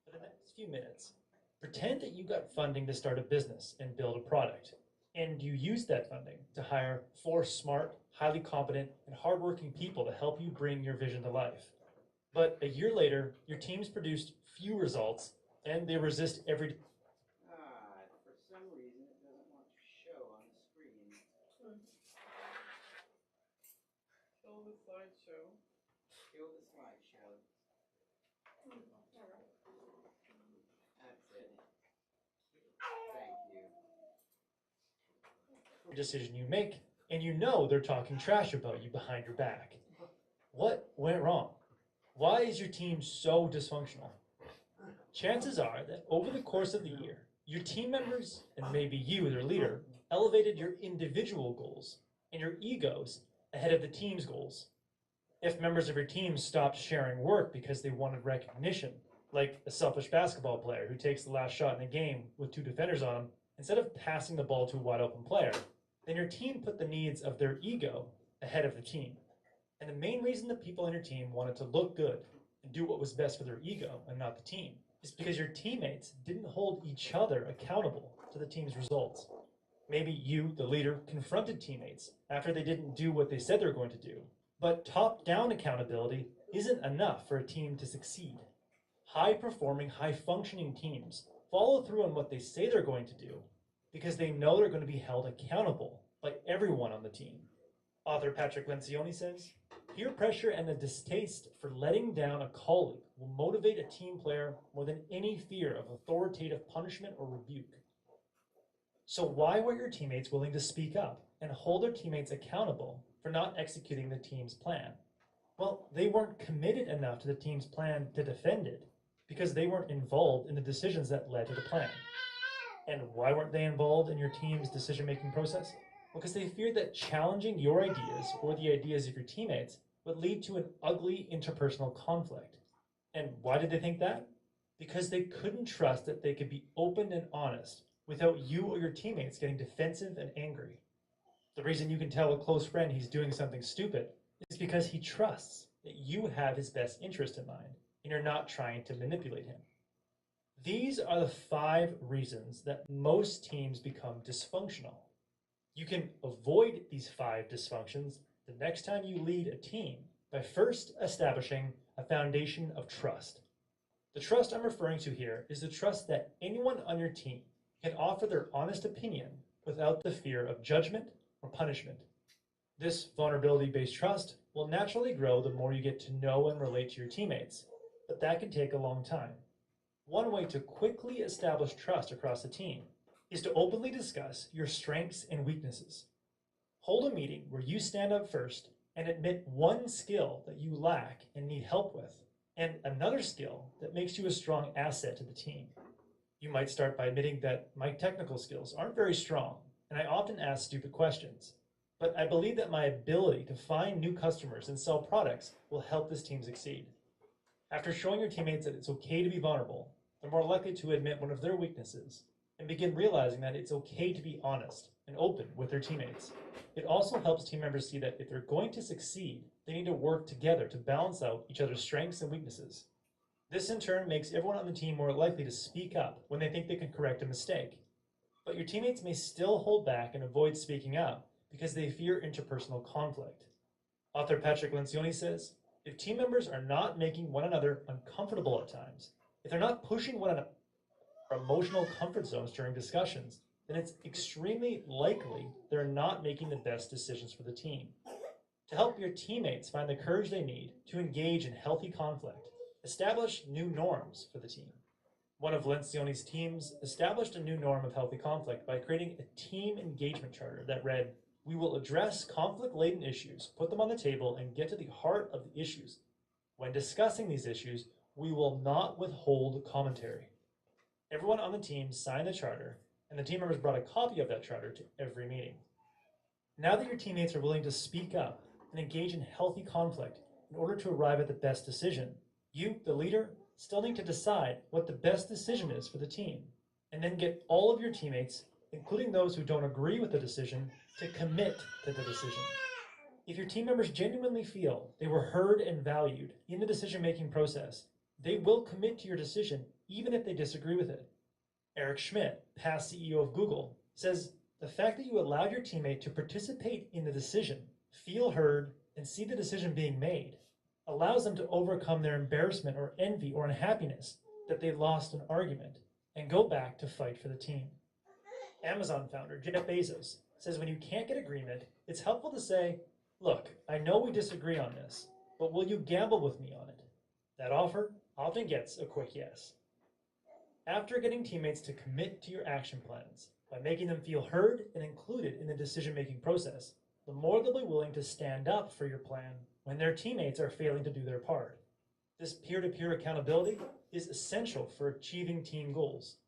For the next few minutes, pretend that you got funding to start a business and build a product, and you used that funding to hire 4 smart, highly competent, and hardworking people to help you bring your vision to life. But a year later, your team's produced few results, and they resist every... For some reason, it doesn't want to show on the screen. Kill the slideshow. Kill the slideshow. That's it. Thank you. decision you make, and you know they're talking trash about you behind your back. What went wrong? Why is your team so dysfunctional? Chances are that over the course of the year, your team members, and maybe you, their leader, elevated your individual goals and your egos ahead of the team's goals. If members of your team stopped sharing work because they wanted recognition, like a selfish basketball player who takes the last shot in a game with 2 defenders on him, instead of passing the ball to a wide open player, then your team put the needs of their ego ahead of the team. And the main reason the people on your team wanted to look good and do what was best for their ego and not the team is because your teammates didn't hold each other accountable to the team's results. Maybe you, the leader, confronted teammates after they didn't do what they said they were going to do. But top-down accountability isn't enough for a team to succeed. High-performing, high-functioning teams follow through on what they say they're going to do because they know they're going to be held accountable by everyone on the team. Author Patrick Lencioni says, peer pressure and a distaste for letting down a colleague will motivate a team player more than any fear of authoritative punishment or rebuke. So why weren't your teammates willing to speak up and hold their teammates accountable for not executing the team's plan? Well, they weren't committed enough to the team's plan to defend it because they weren't involved in the decisions that led to the plan. And why weren't they involved in your team's decision-making process? Because they feared that challenging your ideas or the ideas of your teammates would lead to an ugly interpersonal conflict. And why did they think that? Because they couldn't trust that they could be open and honest without you or your teammates getting defensive and angry. The reason you can tell a close friend he's doing something stupid is because he trusts that you have his best interest in mind and you're not trying to manipulate him. These are the 5 reasons that most teams become dysfunctional. You can avoid these 5 dysfunctions the next time you lead a team by first establishing a foundation of trust. The trust I'm referring to here is the trust that anyone on your team can offer their honest opinion without the fear of judgment or punishment. This vulnerability-based trust will naturally grow the more you get to know and relate to your teammates, but that can take a long time. One way to quickly establish trust across the team is to openly discuss your strengths and weaknesses. Hold a meeting where you stand up first and admit one skill that you lack and need help with, and another skill that makes you a strong asset to the team. You might start by admitting that my technical skills aren't very strong, and I often ask stupid questions. But I believe that my ability to find new customers and sell products will help this team succeed. After showing your teammates that it's okay to be vulnerable, they're more likely to admit one of their weaknesses and begin realizing that it's okay to be honest and open with their teammates. It also helps team members see that if they're going to succeed, they need to work together to balance out each other's strengths and weaknesses. This in turn makes everyone on the team more likely to speak up when they think they can correct a mistake. But your teammates may still hold back and avoid speaking up because they fear interpersonal conflict. Author Patrick Lencioni says, if team members are not making one another uncomfortable at times, if they're not pushing one another emotional comfort zones during discussions, then it's extremely likely they're not making the best decisions for the team. To help your teammates find the courage they need to engage in healthy conflict, establish new norms for the team. One of Lencioni's teams established a new norm of healthy conflict by creating a team engagement charter that read, "We will address conflict-laden issues, put them on the table, and get to the heart of the issues. When discussing these issues, we will not withhold commentary." Everyone on the team signed the charter, and the team members brought a copy of that charter to every meeting. Now that your teammates are willing to speak up and engage in healthy conflict in order to arrive at the best decision, you, the leader, still need to decide what the best decision is for the team, and then get all of your teammates, including those who don't agree with the decision, to commit to the decision. If your team members genuinely feel they were heard and valued in the decision-making process, they will commit to your decision even if they disagree with it. Eric Schmidt, past CEO of Google, says the fact that you allowed your teammate to participate in the decision, feel heard, and see the decision being made allows them to overcome their embarrassment or envy or unhappiness that they lost an argument and go back to fight for the team. Amazon founder Jeff Bezos says when you can't get agreement, it's helpful to say, "Look, I know we disagree on this, but will you gamble with me on it?" That offer often gets a quick yes. After getting teammates to commit to your action plans by making them feel heard and included in the decision-making process, the more they'll be willing to stand up for your plan when their teammates are failing to do their part. This peer-to-peer accountability is essential for achieving team goals.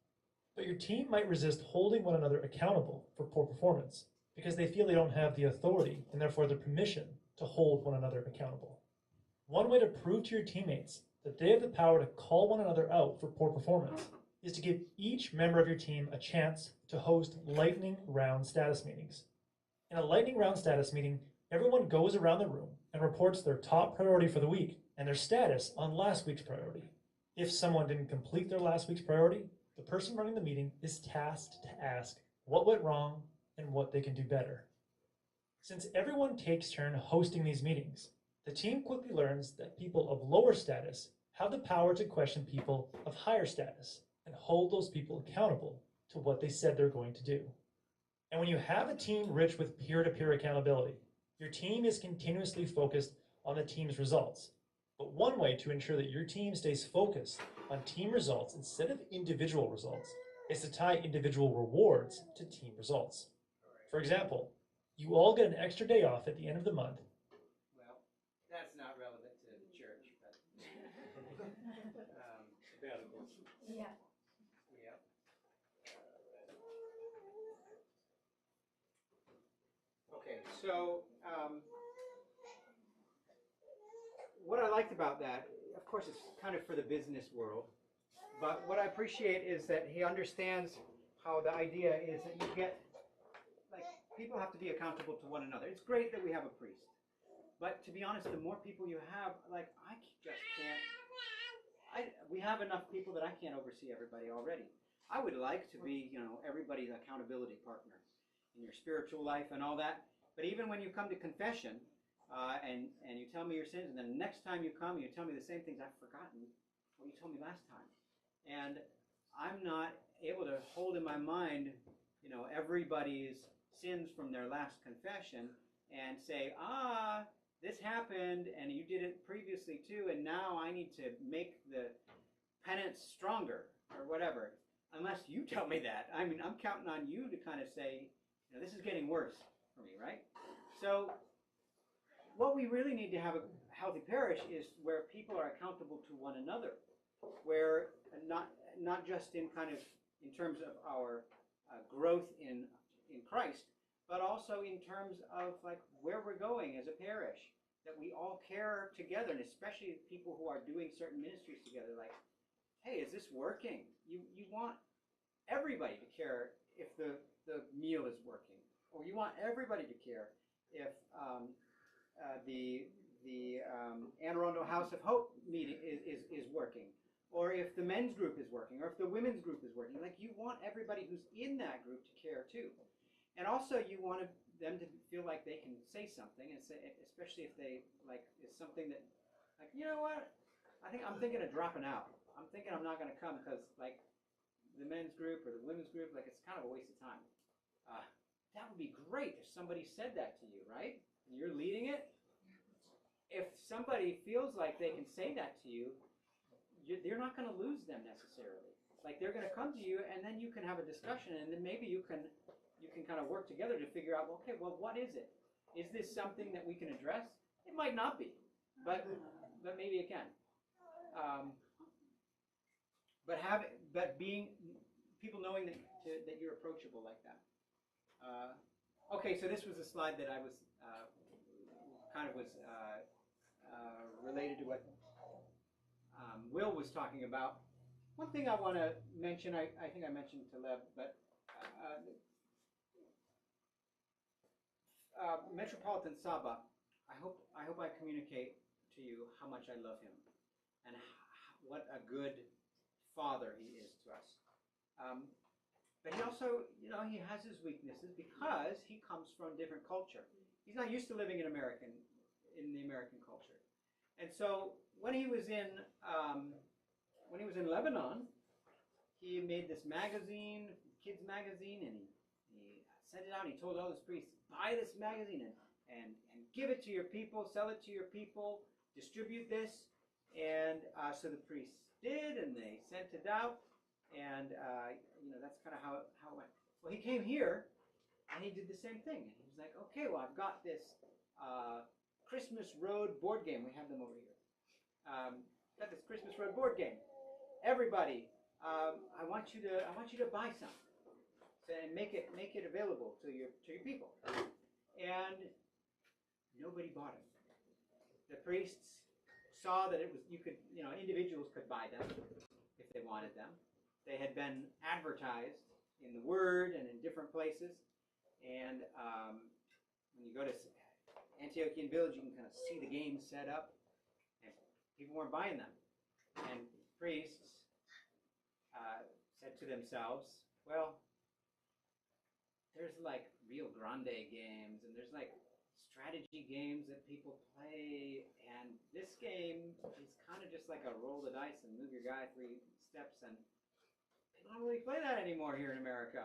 But your team might resist holding one another accountable for poor performance because they feel they don't have the authority and therefore the permission to hold one another accountable. One way to prove to your teammates that they have the power to call one another out for poor performance is to give each member of your team a chance to host lightning round status meetings. In a lightning round status meeting, everyone goes around the room and reports their top priority for the week and their status on last week's priority. If someone didn't complete their last week's priority, the person running the meeting is tasked to ask what went wrong and what they can do better. Since everyone takes turn hosting these meetings, the team quickly learns that people of lower status have the power to question people of higher status and hold those people accountable to what they said they're going to do. And when you have a team rich with peer-to-peer accountability, your team is continuously focused on the team's results. But one way to ensure that your team stays focused on team results instead of individual results is to tie individual rewards to team results. For example, you all get an extra day off at the end of the month. Well, that's not relevant to the church, but Yeah. yeah. Okay, so what I liked about that, of course, it's kind of for the business world, but what I appreciate is that he understands how the idea is that you get, like, people have to be accountable to one another. It's great that we have a priest, but to be honest, the more people you have, like, I just can't. We have enough people that I can't oversee everybody already. I would like to be, everybody's accountability partner in your spiritual life and all that. But even when you come to confession, and you tell me your sins, and then the next time you come, you tell me the same things, I've forgotten what you told me last time. And I'm not able to hold in my mind, everybody's sins from their last confession and say, this happened and you did it previously too, and now I need to make the penance stronger or whatever. Unless you tell me that. I mean, I'm counting on you to kind of say, this is getting worse for me, right? So what we really need to have a healthy parish is where people are accountable to one another, where not just in terms of our growth in Christ, but also in terms of like where we're going as a parish, that we all care together, and especially people who are doing certain ministries together, like, hey, is this working? You want everybody to care if the meal is working, or you want everybody to care if the Anne Arundel House of Hope meeting is working, or if the men's group is working, or if the women's group is working. Like, you want everybody who's in that group to care too. And also you want them to feel like they can say something, and say, especially if they, like, is something that, like, you know what, I'm thinking of dropping out. I'm thinking I'm not going to come because, like, the men's group or the women's group, like, it's kind of a waste of time. That would be great if somebody said that to you, right? And you're leading it. If somebody feels like they can say that to you, you're not going to lose them necessarily. Like, they're going to come to you, and then you can have a discussion, and then maybe you can kind of work together to figure out, okay, well, what is it? Is this something that we can address? It might not be, but maybe it can. But being people knowing that you're approachable like that. Okay, so this was a slide that I was related to what Will was talking about. One thing I want to mention, I think I mentioned to Lev, but Metropolitan Saba, I hope I communicate to you how much I love him and what a good father he is to us. But he also, he has his weaknesses because he comes from a different culture. He's not used to living in the American culture. And so when he was in Lebanon, he made this magazine, kids magazine, and he sent it out. He told all his priests, buy this magazine and give it to your people, sell it to your people, distribute this. And so the priests did, and they sent it out. And that's kind of how it went. Well, he came here, and he did the same thing. And he was like, okay, well, I've got this Christmas Road board game. We have them over here. Got this Christmas Road board game. Everybody, I want you to buy some, and make it available to your people. And nobody bought it. The priests saw that individuals could buy them if they wanted them. They had been advertised in the Word and in different places. And when you go to Antiochian Village, you can kind of see the games set up. And people weren't buying them. And priests said to themselves, well, there's like Rio Grande games, and there's like strategy games that people play, and this game is kind of just like a roll the dice and move your guy 3 steps, and people don't really play that anymore here in America.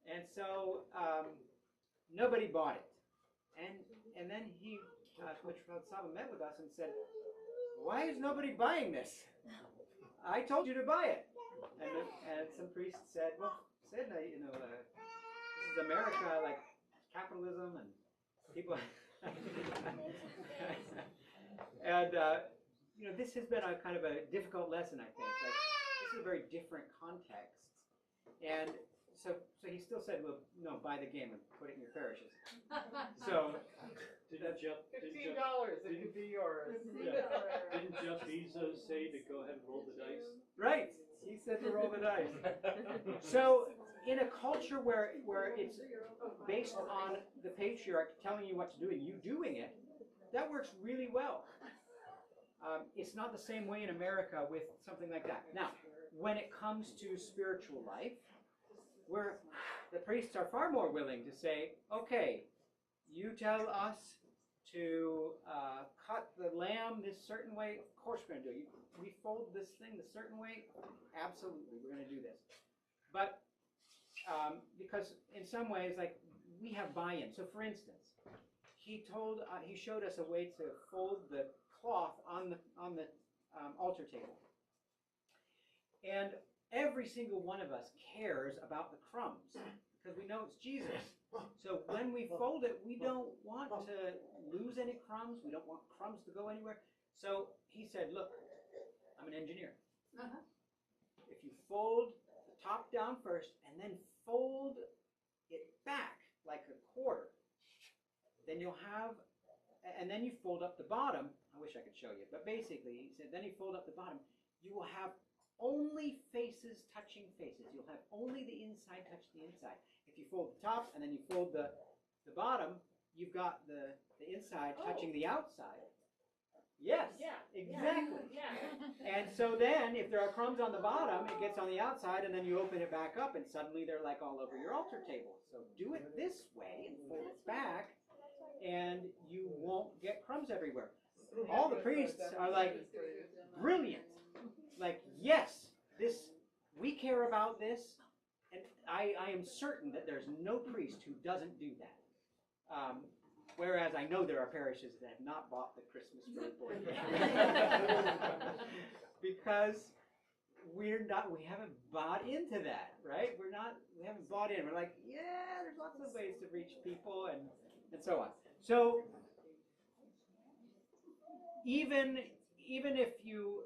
And so nobody bought it. And then Metropolitan Saba met with us and said, why is nobody buying this? I told you to buy it. And some priests said, well, this is America, like capitalism and people. And this has been a kind of a difficult lesson, I think. Like, this is a very different context. And so he still said, well, no, buy the game and put it in your parishes. So Didn't Jeff $15, it could be yours. Didn't Jeff Bezos say to go ahead and roll the dice? right, he said to roll the dice. So in a culture where it's based on the patriarch telling you what to do and you doing it, that works really well. It's not the same way in America with something like that. Now, when it comes to spiritual life, where the priests are far more willing to say, okay, you tell us to cut the lamb this certain way, of course we're going to do it. We fold this thing the certain way, absolutely, we're going to do this. But because in some ways, like, we have buy-in. So for instance, he showed us a way to fold the cloth on the altar table. And every single one of us cares about the crumbs because we know it's Jesus. So when we fold it, we don't want to lose any crumbs. We don't want crumbs to go anywhere. So he said, look, I'm an engineer. If you fold the top down first and then fold it back like a quarter, then you'll have, and then you fold up the bottom. I wish I could show you, but basically he said, then you fold up the bottom, you will have only faces touching faces. You'll have only the inside touch the inside. If you fold the top and then you fold the bottom, you've got the inside touching the outside. Yes, exactly. And so then if there are crumbs on the bottom, it gets on the outside and then you open it back up and suddenly they're like all over your altar table. So do it this way and fold it back and you won't get crumbs everywhere. All the priests are like, brilliant. Like, yes, we care about this, and I am certain that there's no priest who doesn't do that. Whereas I know there are parishes that have not bought the Christmas report because we haven't bought into that, right? We haven't bought in. We're like, yeah, there's lots of ways to reach people and so on. So even if you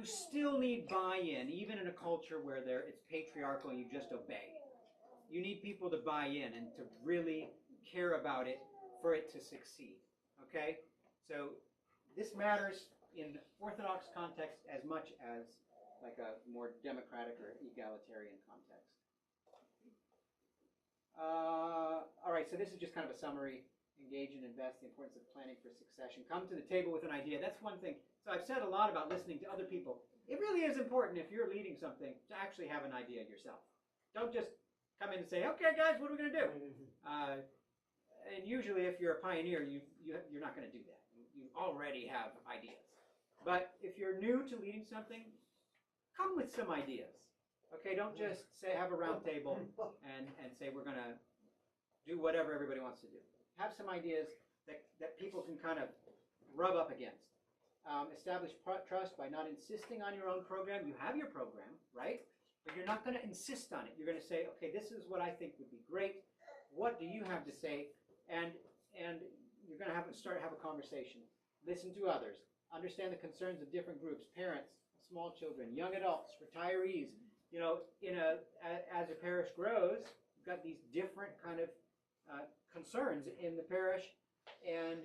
still need buy-in, even in a culture where it's patriarchal and you just obey. You need people to buy in and to really care about it for it to succeed. Okay? So this matters in Orthodox context as much as like a more democratic or egalitarian context. All right, so this is just kind of a summary. Engage and invest, the importance of planning for succession. Come to the table with an idea. That's one thing. So I've said a lot about listening to other people. It really is important if you're leading something to actually have an idea yourself. Don't just come in and say, okay guys, what are we going to do? And usually if you're a pioneer, you're not going to do that. You already have ideas. But if you're new to leading something, come with some ideas. Okay, don't just say have a round table and say we're going to do whatever everybody wants to do. Have some ideas that people can kind of rub up against. Establish trust by not insisting on your own program. You have your program, right? But you're not going to insist on it. You're going to say, okay, this is what I think would be great. What do you have to say? And you're going to have a conversation. Listen to others. Understand the concerns of different groups, parents, small children, young adults, retirees. You know, as a parish grows, you've got these different kind of concerns in the parish, and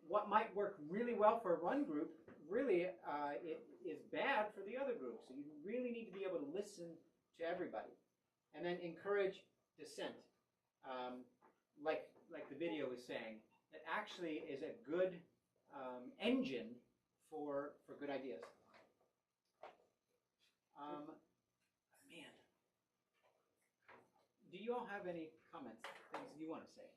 what might work really well for one group really it is bad for the other group. So you really need to be able to listen to everybody, and then encourage dissent, like the video was saying. That actually is a good engine for good ideas. Man, do you all have any comments, things you want to say?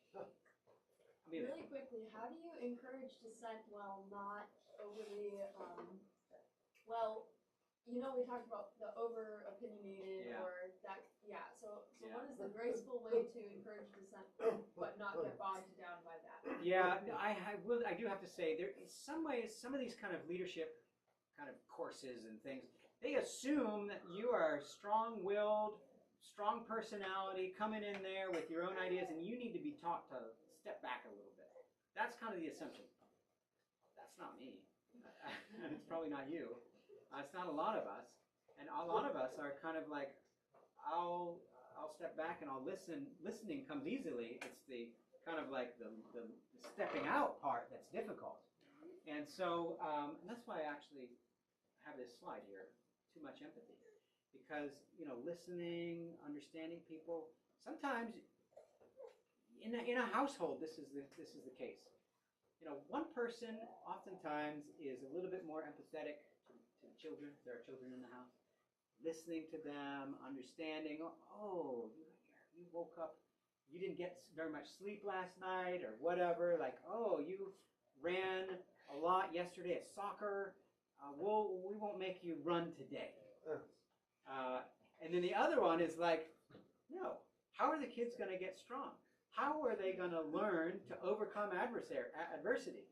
Really quickly, how do you encourage dissent while not overly, well, you know, we talked about the over opinionated or that, so what is the graceful way to encourage dissent but not get bogged down by that? Yeah, I do have to say, there in some ways, some of these kind of leadership kind of courses and things, they assume that you are strong-willed, strong personality, coming in there with your own ideas, and you need to be taught to step back a little bit. That's kind of the assumption. That's not me. And it's probably not you. It's not a lot of us. And a lot of us are kind of like, I'll step back and I'll listen. Listening comes easily. It's the kind of like the stepping out part that's difficult. And so and that's why I actually have this slide here, too much empathy. because, you know, listening, understanding people, sometimes in a household, this is the case. You know, one person oftentimes is a little bit more empathetic to children. There are children in the house. Listening to them, understanding, oh, you woke up, you didn't get very much sleep last night or whatever, like, oh, you ran a lot yesterday at soccer, we won't make you run today. And then the other one is like, no, how are the kids going to get strong? How are they going to learn to overcome adversity?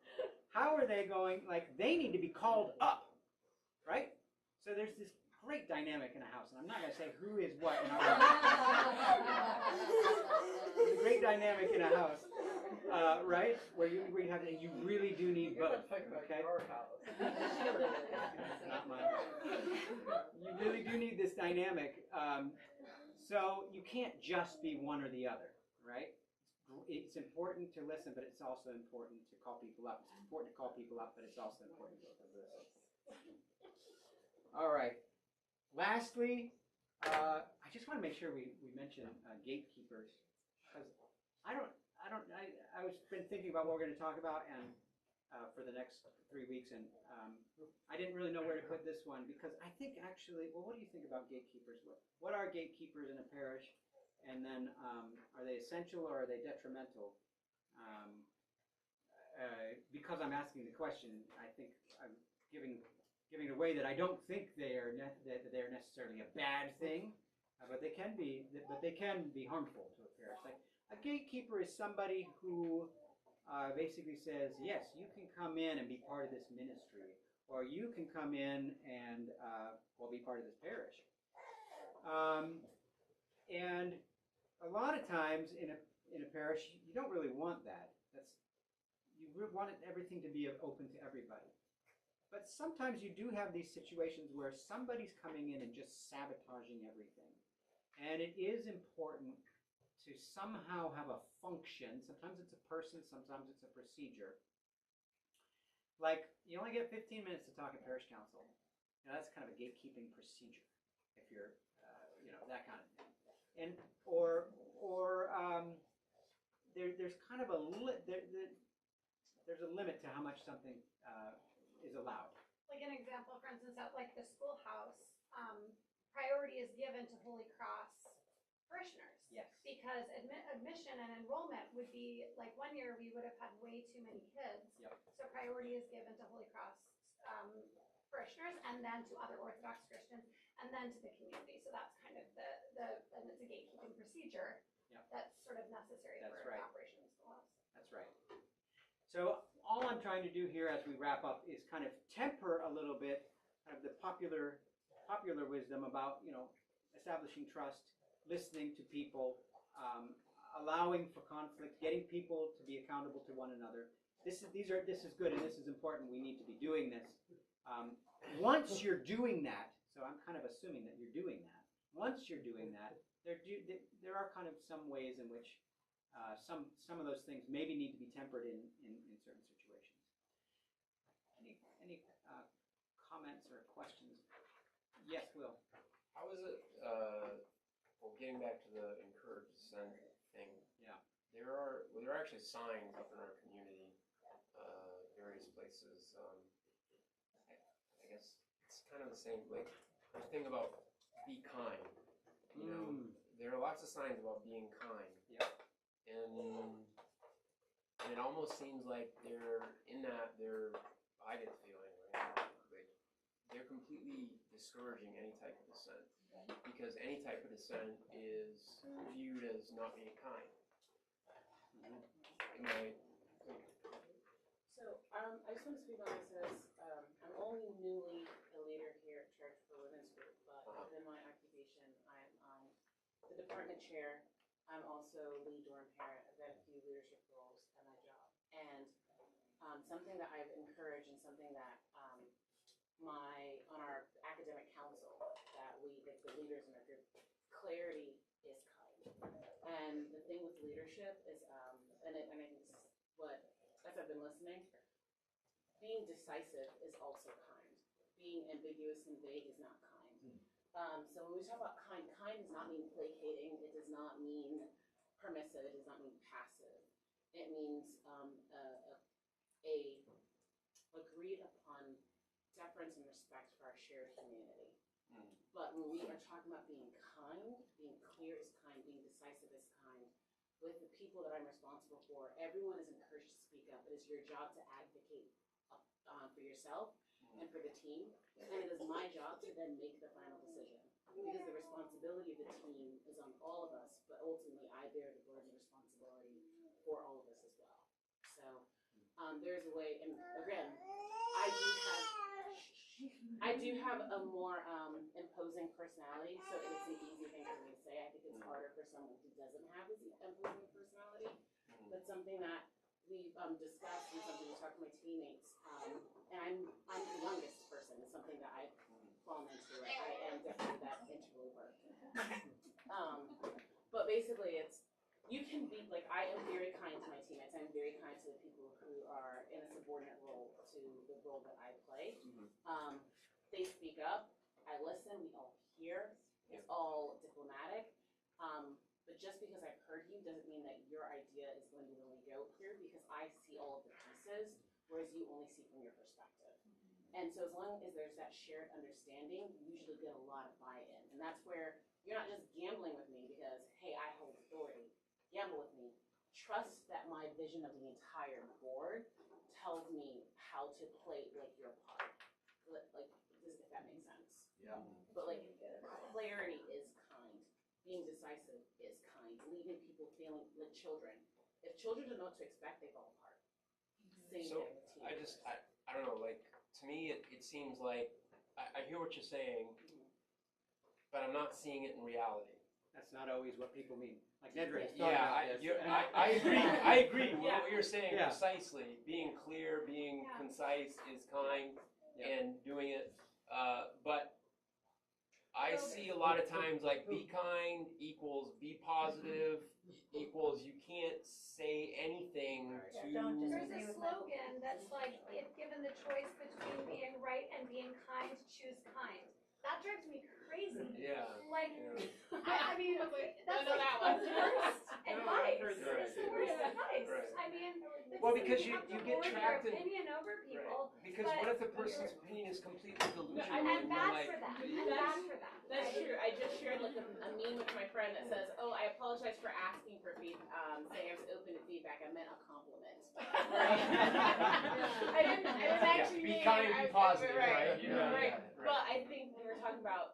How are they going, like, they need to be called up, right? So there's this great dynamic in a house, and I'm not going to say who is what in our house. There's a great dynamic in a house, right? Where you have, and you really do need both, okay? Not mine. You really do need this dynamic. So you can't just be one or the other, right? It's important to listen, but it's also important to call people up. It's important to call people up, but it's also important to listen. All right. Lastly, I just want to make sure we mention gatekeepers, because I was been thinking about what we're going to talk about and for the next 3 weeks, and I didn't really know where to put this one, because I think actually, well, what do you think about gatekeepers? What are gatekeepers in a parish? And then, are they essential or are they detrimental? Because I'm asking the question, I think I'm giving away that I don't think they are that they're necessarily a bad thing, but they can be harmful to a parish. Like a gatekeeper is somebody who basically says, yes, you can come in and be part of this ministry, or you can come in and be part of this parish. And a lot of times in a parish, you don't really want that. You want everything to be open to everybody. But sometimes you do have these situations where somebody's coming in and just sabotaging everything. And it is important to somehow have a function. Sometimes it's a person, sometimes it's a procedure. Like, you only get 15 minutes to talk at parish council. You know, that's kind of a gatekeeping procedure, if you're, that kind of thing. And there's kind of there's a limit to how much something is allowed. Like an example, for instance, at like the schoolhouse, priority is given to Holy Cross parishioners. Yes. Because admission and enrollment would be, like 1 year we would have had way too many kids. Yep. So priority is given to Holy Cross parishioners, and then to other Orthodox Christians, and then to the community. So that's kind of and it's a gatekeeping procedure. Yep. That's sort of necessary That's for right. operation of the schoolhouse. That's right. So all I'm trying to do here as we wrap up is kind of temper a little bit of the popular wisdom about, establishing trust, listening to people, allowing for conflict, getting people to be accountable to one another. This is good and this is important. We need to be doing this. Once you're doing that, so I'm kind of assuming that you're doing that. Once you're doing that, there are kind of some ways in which some of those things maybe need to be tempered in certain situations. Any comments or questions? Yes, Will. How is it, getting back to the encourage dissent thing? Yeah. There are actually signs up in our community, various places. I guess it's kind of the same, like, the thing about be kind. There are lots of signs about being kind. Yeah. And it almost seems like I get the feeling, right? Like they're completely discouraging any type of dissent, because any type of dissent is viewed as not being kind. So I just want to speak on this as I'm only newly a leader here at Church for Women's Group, but within my occupation, I'm the department chair. I'm also lead dorm parent. I've got a few leadership roles at my job. And something that I've encouraged and something that on our academic council that the leaders in our group, clarity is kind. And the thing with leadership is, and I think this is what, as I've been listening, being decisive is also kind. Being ambiguous and vague is not kind. So when we talk about kind does not mean placating, it does not mean permissive, it does not mean passive. It means a agreed upon deference and respect for our shared humanity. But when we are talking about being kind, being clear is kind, being decisive is kind, with the people that I'm responsible for, everyone is encouraged to speak up. It is your job to advocate for yourself and for the team, and it is my job to then make the final decision. Because the responsibility of the team is on all of us, but ultimately I bear the burden of responsibility for all of us as well. So there's a way, and again, I do have a more imposing personality, so it's an easy thing for me to say. I think it's harder for someone who doesn't have this imposing personality, but something that we've discussed and something we talked to my teammates, and I'm the youngest person. It's something that I've fallen into. I am definitely that introvert. But basically, you can be like, I am very kind to my teammates. I'm very kind to the people who are in a subordinate role to the role that I play. They speak up. I listen. We all hear. It's all diplomatic. But just because I've heard you doesn't mean that your idea is going to really go clear, because I see all of the pieces, whereas you only see from your perspective. And so as long as there's that shared understanding, you usually get a lot of buy-in. And that's where you're not just gambling with me because, hey, I hold authority. Gamble with me. Trust that my vision of the entire board tells me how to play like your part. Like, if that makes sense. Yeah. But like, clarity is kind. Being decisive is kind. Leaving people feeling like children. If children don't know what to expect, they fall apart. Same So thing with teams. I don't know, like, to me, it seems like, I hear what you're saying, but I'm not seeing it in reality. That's not always what people mean. Like Nedra has Yeah, thought about this. I agree. I agree with Yeah. what you're saying Yeah. precisely. Being clear, being Yeah. concise is kind, Yeah. and doing it. But I see a lot of times like be kind equals be positive equals you can't say anything to. There's a slogan that's like, if given the choice between being right and being kind, choose kind. That drives me crazy. Yeah. Like, Yeah. I mean, I was like, that's don't know like that one. the worst advice. Right. It's the worst advice. Right. I mean, Well, because you have to get lord your trapped in. opinion over people. Because what if the person's opinion is completely delusional I And and you're bad like, for that. And bad for that. That's true. I just shared like a meme with my friend that says, "Oh, I apologize for asking for feedback. Saying I was open to feedback. I meant a compliment." I didn't actually be mean kind, it. be positive, right? right? Yeah. Right. Right. But I think we were talking about.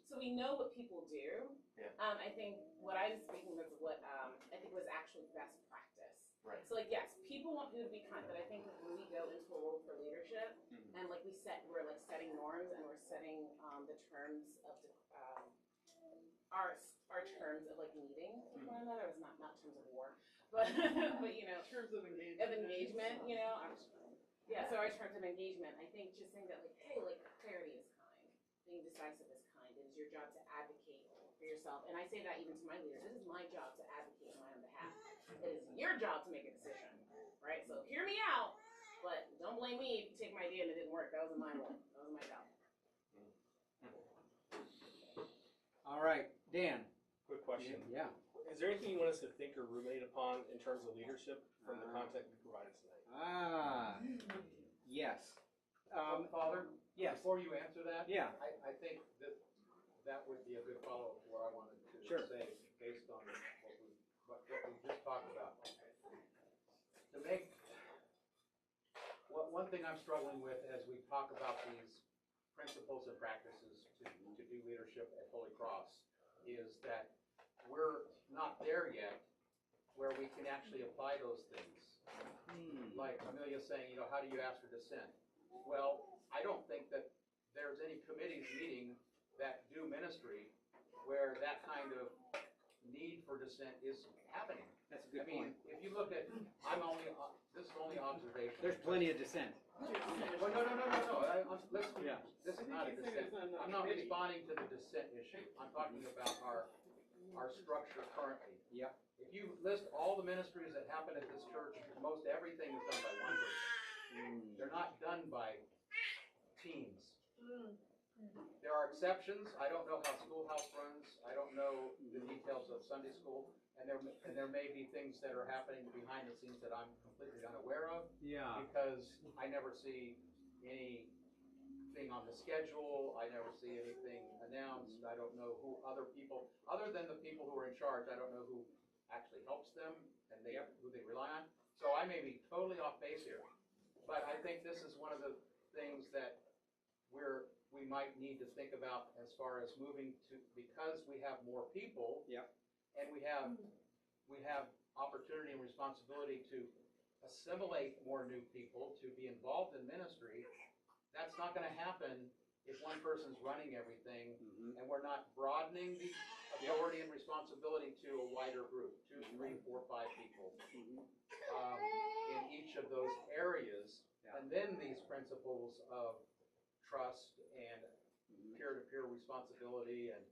So we know what people do. Yeah. I think what I was speaking was what I think was actually best practice. Right. So like, yes, people want people to be kind, but I think when we go into a role for leadership, and like we're like setting norms and we're setting the terms of our terms of like meeting with one another. It's not terms of war, but but you know, terms of engagement. you know. So our terms of engagement. I think just saying that like, hey, like clarity is kind, being decisive is kind. It is your job to advocate for yourself, and I say that even to my leaders. This is my job to advocate on my own behalf. It is your job to make a decision, right? So hear me out, but don't blame me if you take my idea and it didn't work. That wasn't my role. That was my job. All right, Dan. Quick question. Yeah. Is there anything you want us to think or ruminate upon in terms of leadership from the content you provided tonight? Yes. Father, Yes. before you answer that, Yeah. I think that would be a good follow-up to what I wanted to Sure. say based on what we just talked about. To make, one thing I'm struggling with as we talk about these principles and practices to do leadership at Holy Cross is that we're not there yet where we can actually apply those things. Like Amelia's saying, how do you ask for dissent? Well, I don't think that there's any committees meeting that do ministry where that kind of need for dissent is happening. That's a good I mean, point. if you look at, this is only observation. There's plenty of dissent. Well, no. Yeah. This is not a dissent. I'm not responding to the dissent issue. I'm talking about our structure currently. Yep. If you list all the ministries that happen at this church, most everything is done by one person. They're not done by teams. There are are exceptions. I don't know how Schoolhouse runs. I don't know the details of Sunday school. And there may be things that are happening behind the scenes that I'm completely unaware of. Yeah. Because I never see anything on the schedule. I never see anything announced. I don't know who other people, other than the people who are in charge, I don't know who actually helps them and who they rely on. So I may be totally off base here. But I think this is one of the things that we might need to think about as far as moving to, because we have more people. Yep. And we have opportunity and responsibility to assimilate more new people to be involved in ministry. That's not going to happen if one person's running everything and we're not broadening the authority and responsibility to a wider group, 2, 3, 4, 5 people in each of those areas. And then these principles of trust and peer-to-peer responsibility and,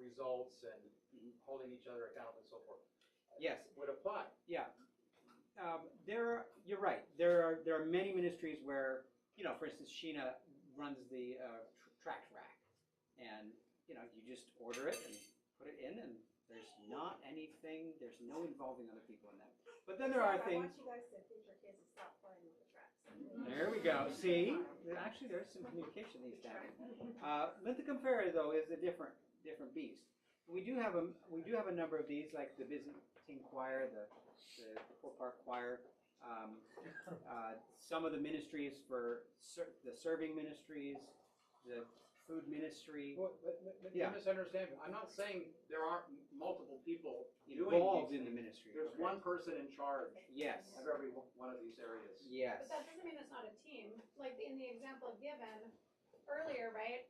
results and holding each other accountable and so forth. Yes. Would apply. Yeah. You're right. There are many ministries where, for instance, Sheena runs the tract rack, and you just order it and put it in, and there's no involving other people in that. But then there are things. I want you guys to teach your kids to stop playing with the tracks. There we go. See, actually, there's some communication these days. Linthicum Fair, though, is a different beast. We do have a number of these, like the Byzantine Choir, the Poor Park Choir. Some of the ministries for the serving ministries, the food ministry. You misunderstand me. I'm not saying there aren't multiple people involved in the ministry. There's one person in charge. Yes. Of every one of these areas. Yes. But that doesn't mean it's not a team. Like in the example given earlier, right?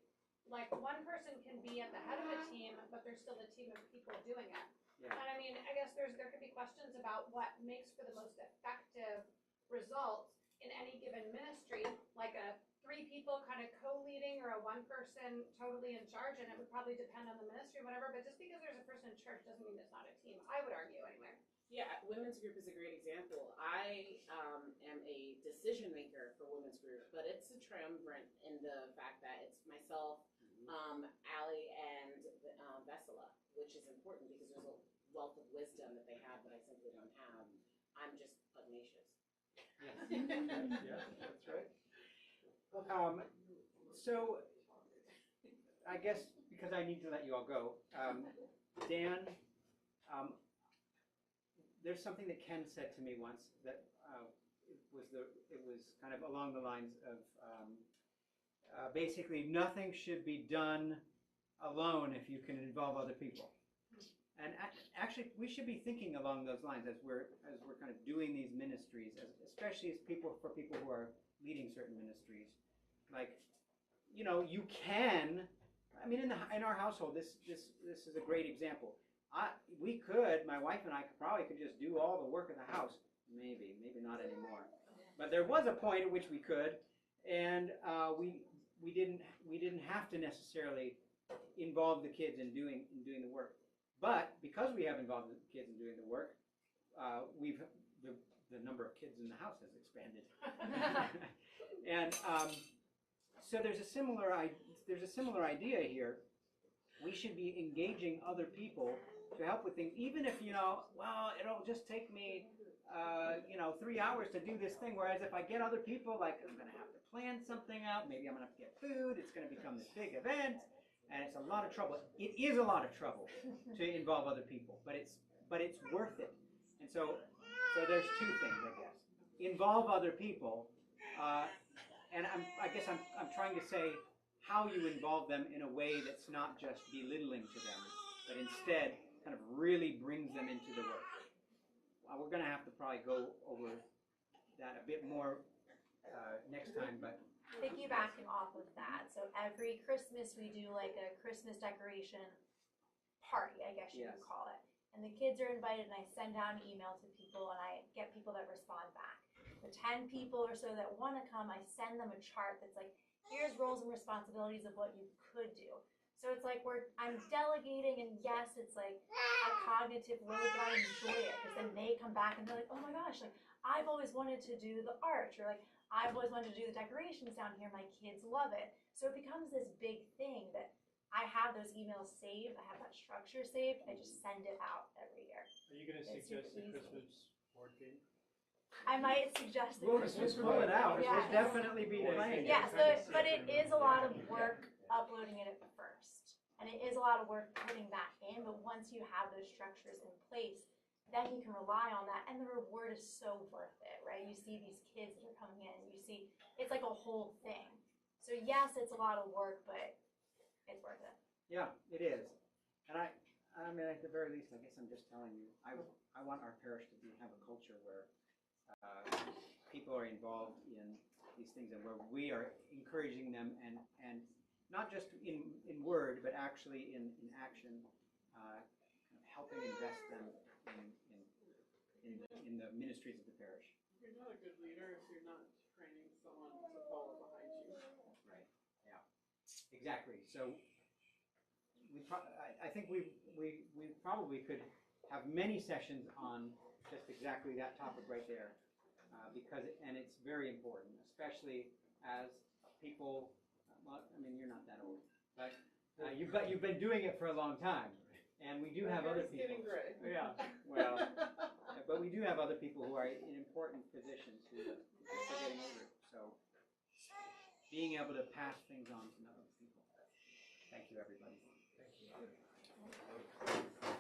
Like one person can be at the head of a team, but there's still a team of people doing it. Yeah. And I mean, I guess there could be questions about what makes for the most effective results in any given ministry, like a 3 people kind of co-leading or a 1 person totally in charge, and it would probably depend on the ministry, whatever. But just because there's a person in charge doesn't mean it's not a team. I would argue anyway. Yeah, women's group is a great example. I am a decision maker for women's group, but it's a triumvirate in the fact that it's myself, Allie, and Vesela, which is important because there's a wealth of wisdom that they have that I simply don't have. I'm just pugnacious. Yeah, that's right. So, I guess because I need to let you all go, Dan, there's something that Ken said to me once that it was kind of along the lines of basically nothing should be done alone if you can involve other people. And actually, we should be thinking along those lines as we're kind of doing these ministries, especially for people who are leading certain ministries. Like, you can. I mean, in our household, this is a great example. My wife and I probably could just do all the work in the house. Maybe not anymore. But there was a point at which we could, and we didn't have to necessarily involve the kids in doing the work. But because we have involved the kids in doing the work, the number of kids in the house has expanded. And so there's a similar idea here. We should be engaging other people to help with things, even if it'll just take me 3 hours to do this thing. Whereas if I get other people, like I'm going to have to plan something out. Maybe I'm going to have to get food. It's going to become this big event. And it's a lot of trouble. It is a lot of trouble to involve other people, but it's worth it. And so there's 2 things, I guess. Involve other people, and I guess I'm trying to say how you involve them in a way that's not just belittling to them, but instead kind of really brings them into the work. We're going to have to probably go over that a bit more next time, but. Piggybacking off of that, so every Christmas we do like a Christmas decoration party, I guess you could call it. And the kids are invited, and I send out an email to people, and I get people that respond back. The 10 people or so that want to come, I send them a chart that's like, here's roles and responsibilities of what you could do. So it's like I'm delegating, and yes, it's like a cognitive load, but I enjoy it because then they come back and they're like, oh my gosh, like I've always wanted to do the arch, or like I've always wanted to do the decorations down here. My kids love it. So it becomes this big thing that I have those emails saved. I have that structure saved. I just send it out every year. Are you gonna It's suggest the super easy. Christmas board game? I might suggest the We'll Christmas just pull it out. Yeah. It'll definitely be playing. Yes, but it is a lot of work uploading it at first. And it is a lot of work putting that in, but once you have those structures in place, then you can rely on that, and the reward is so worth it, right? You see these kids that are coming in, you see, it's like a whole thing. So yes, it's a lot of work, but it's worth it. Yeah, it is. And I mean, at the very least, I guess I'm just telling you, I want our parish to have a culture where people are involved in these things and where we are encouraging them and not just in word, but actually in action, kind of helping invest them in the ministries of the parish. You're not a good leader if you're not training someone to follow behind you. Right. Yeah. Exactly. So I think we probably could have many sessions on just exactly that topic right there, because it's very important, especially as people. Well, I mean, you're not that old, but you've been doing it for a long time, and we do have other It's getting people. gray. Yeah. Well, but we do have other people who are in important positions who are getting older. So being able to pass things on to other people. Thank you, everybody. Thank you.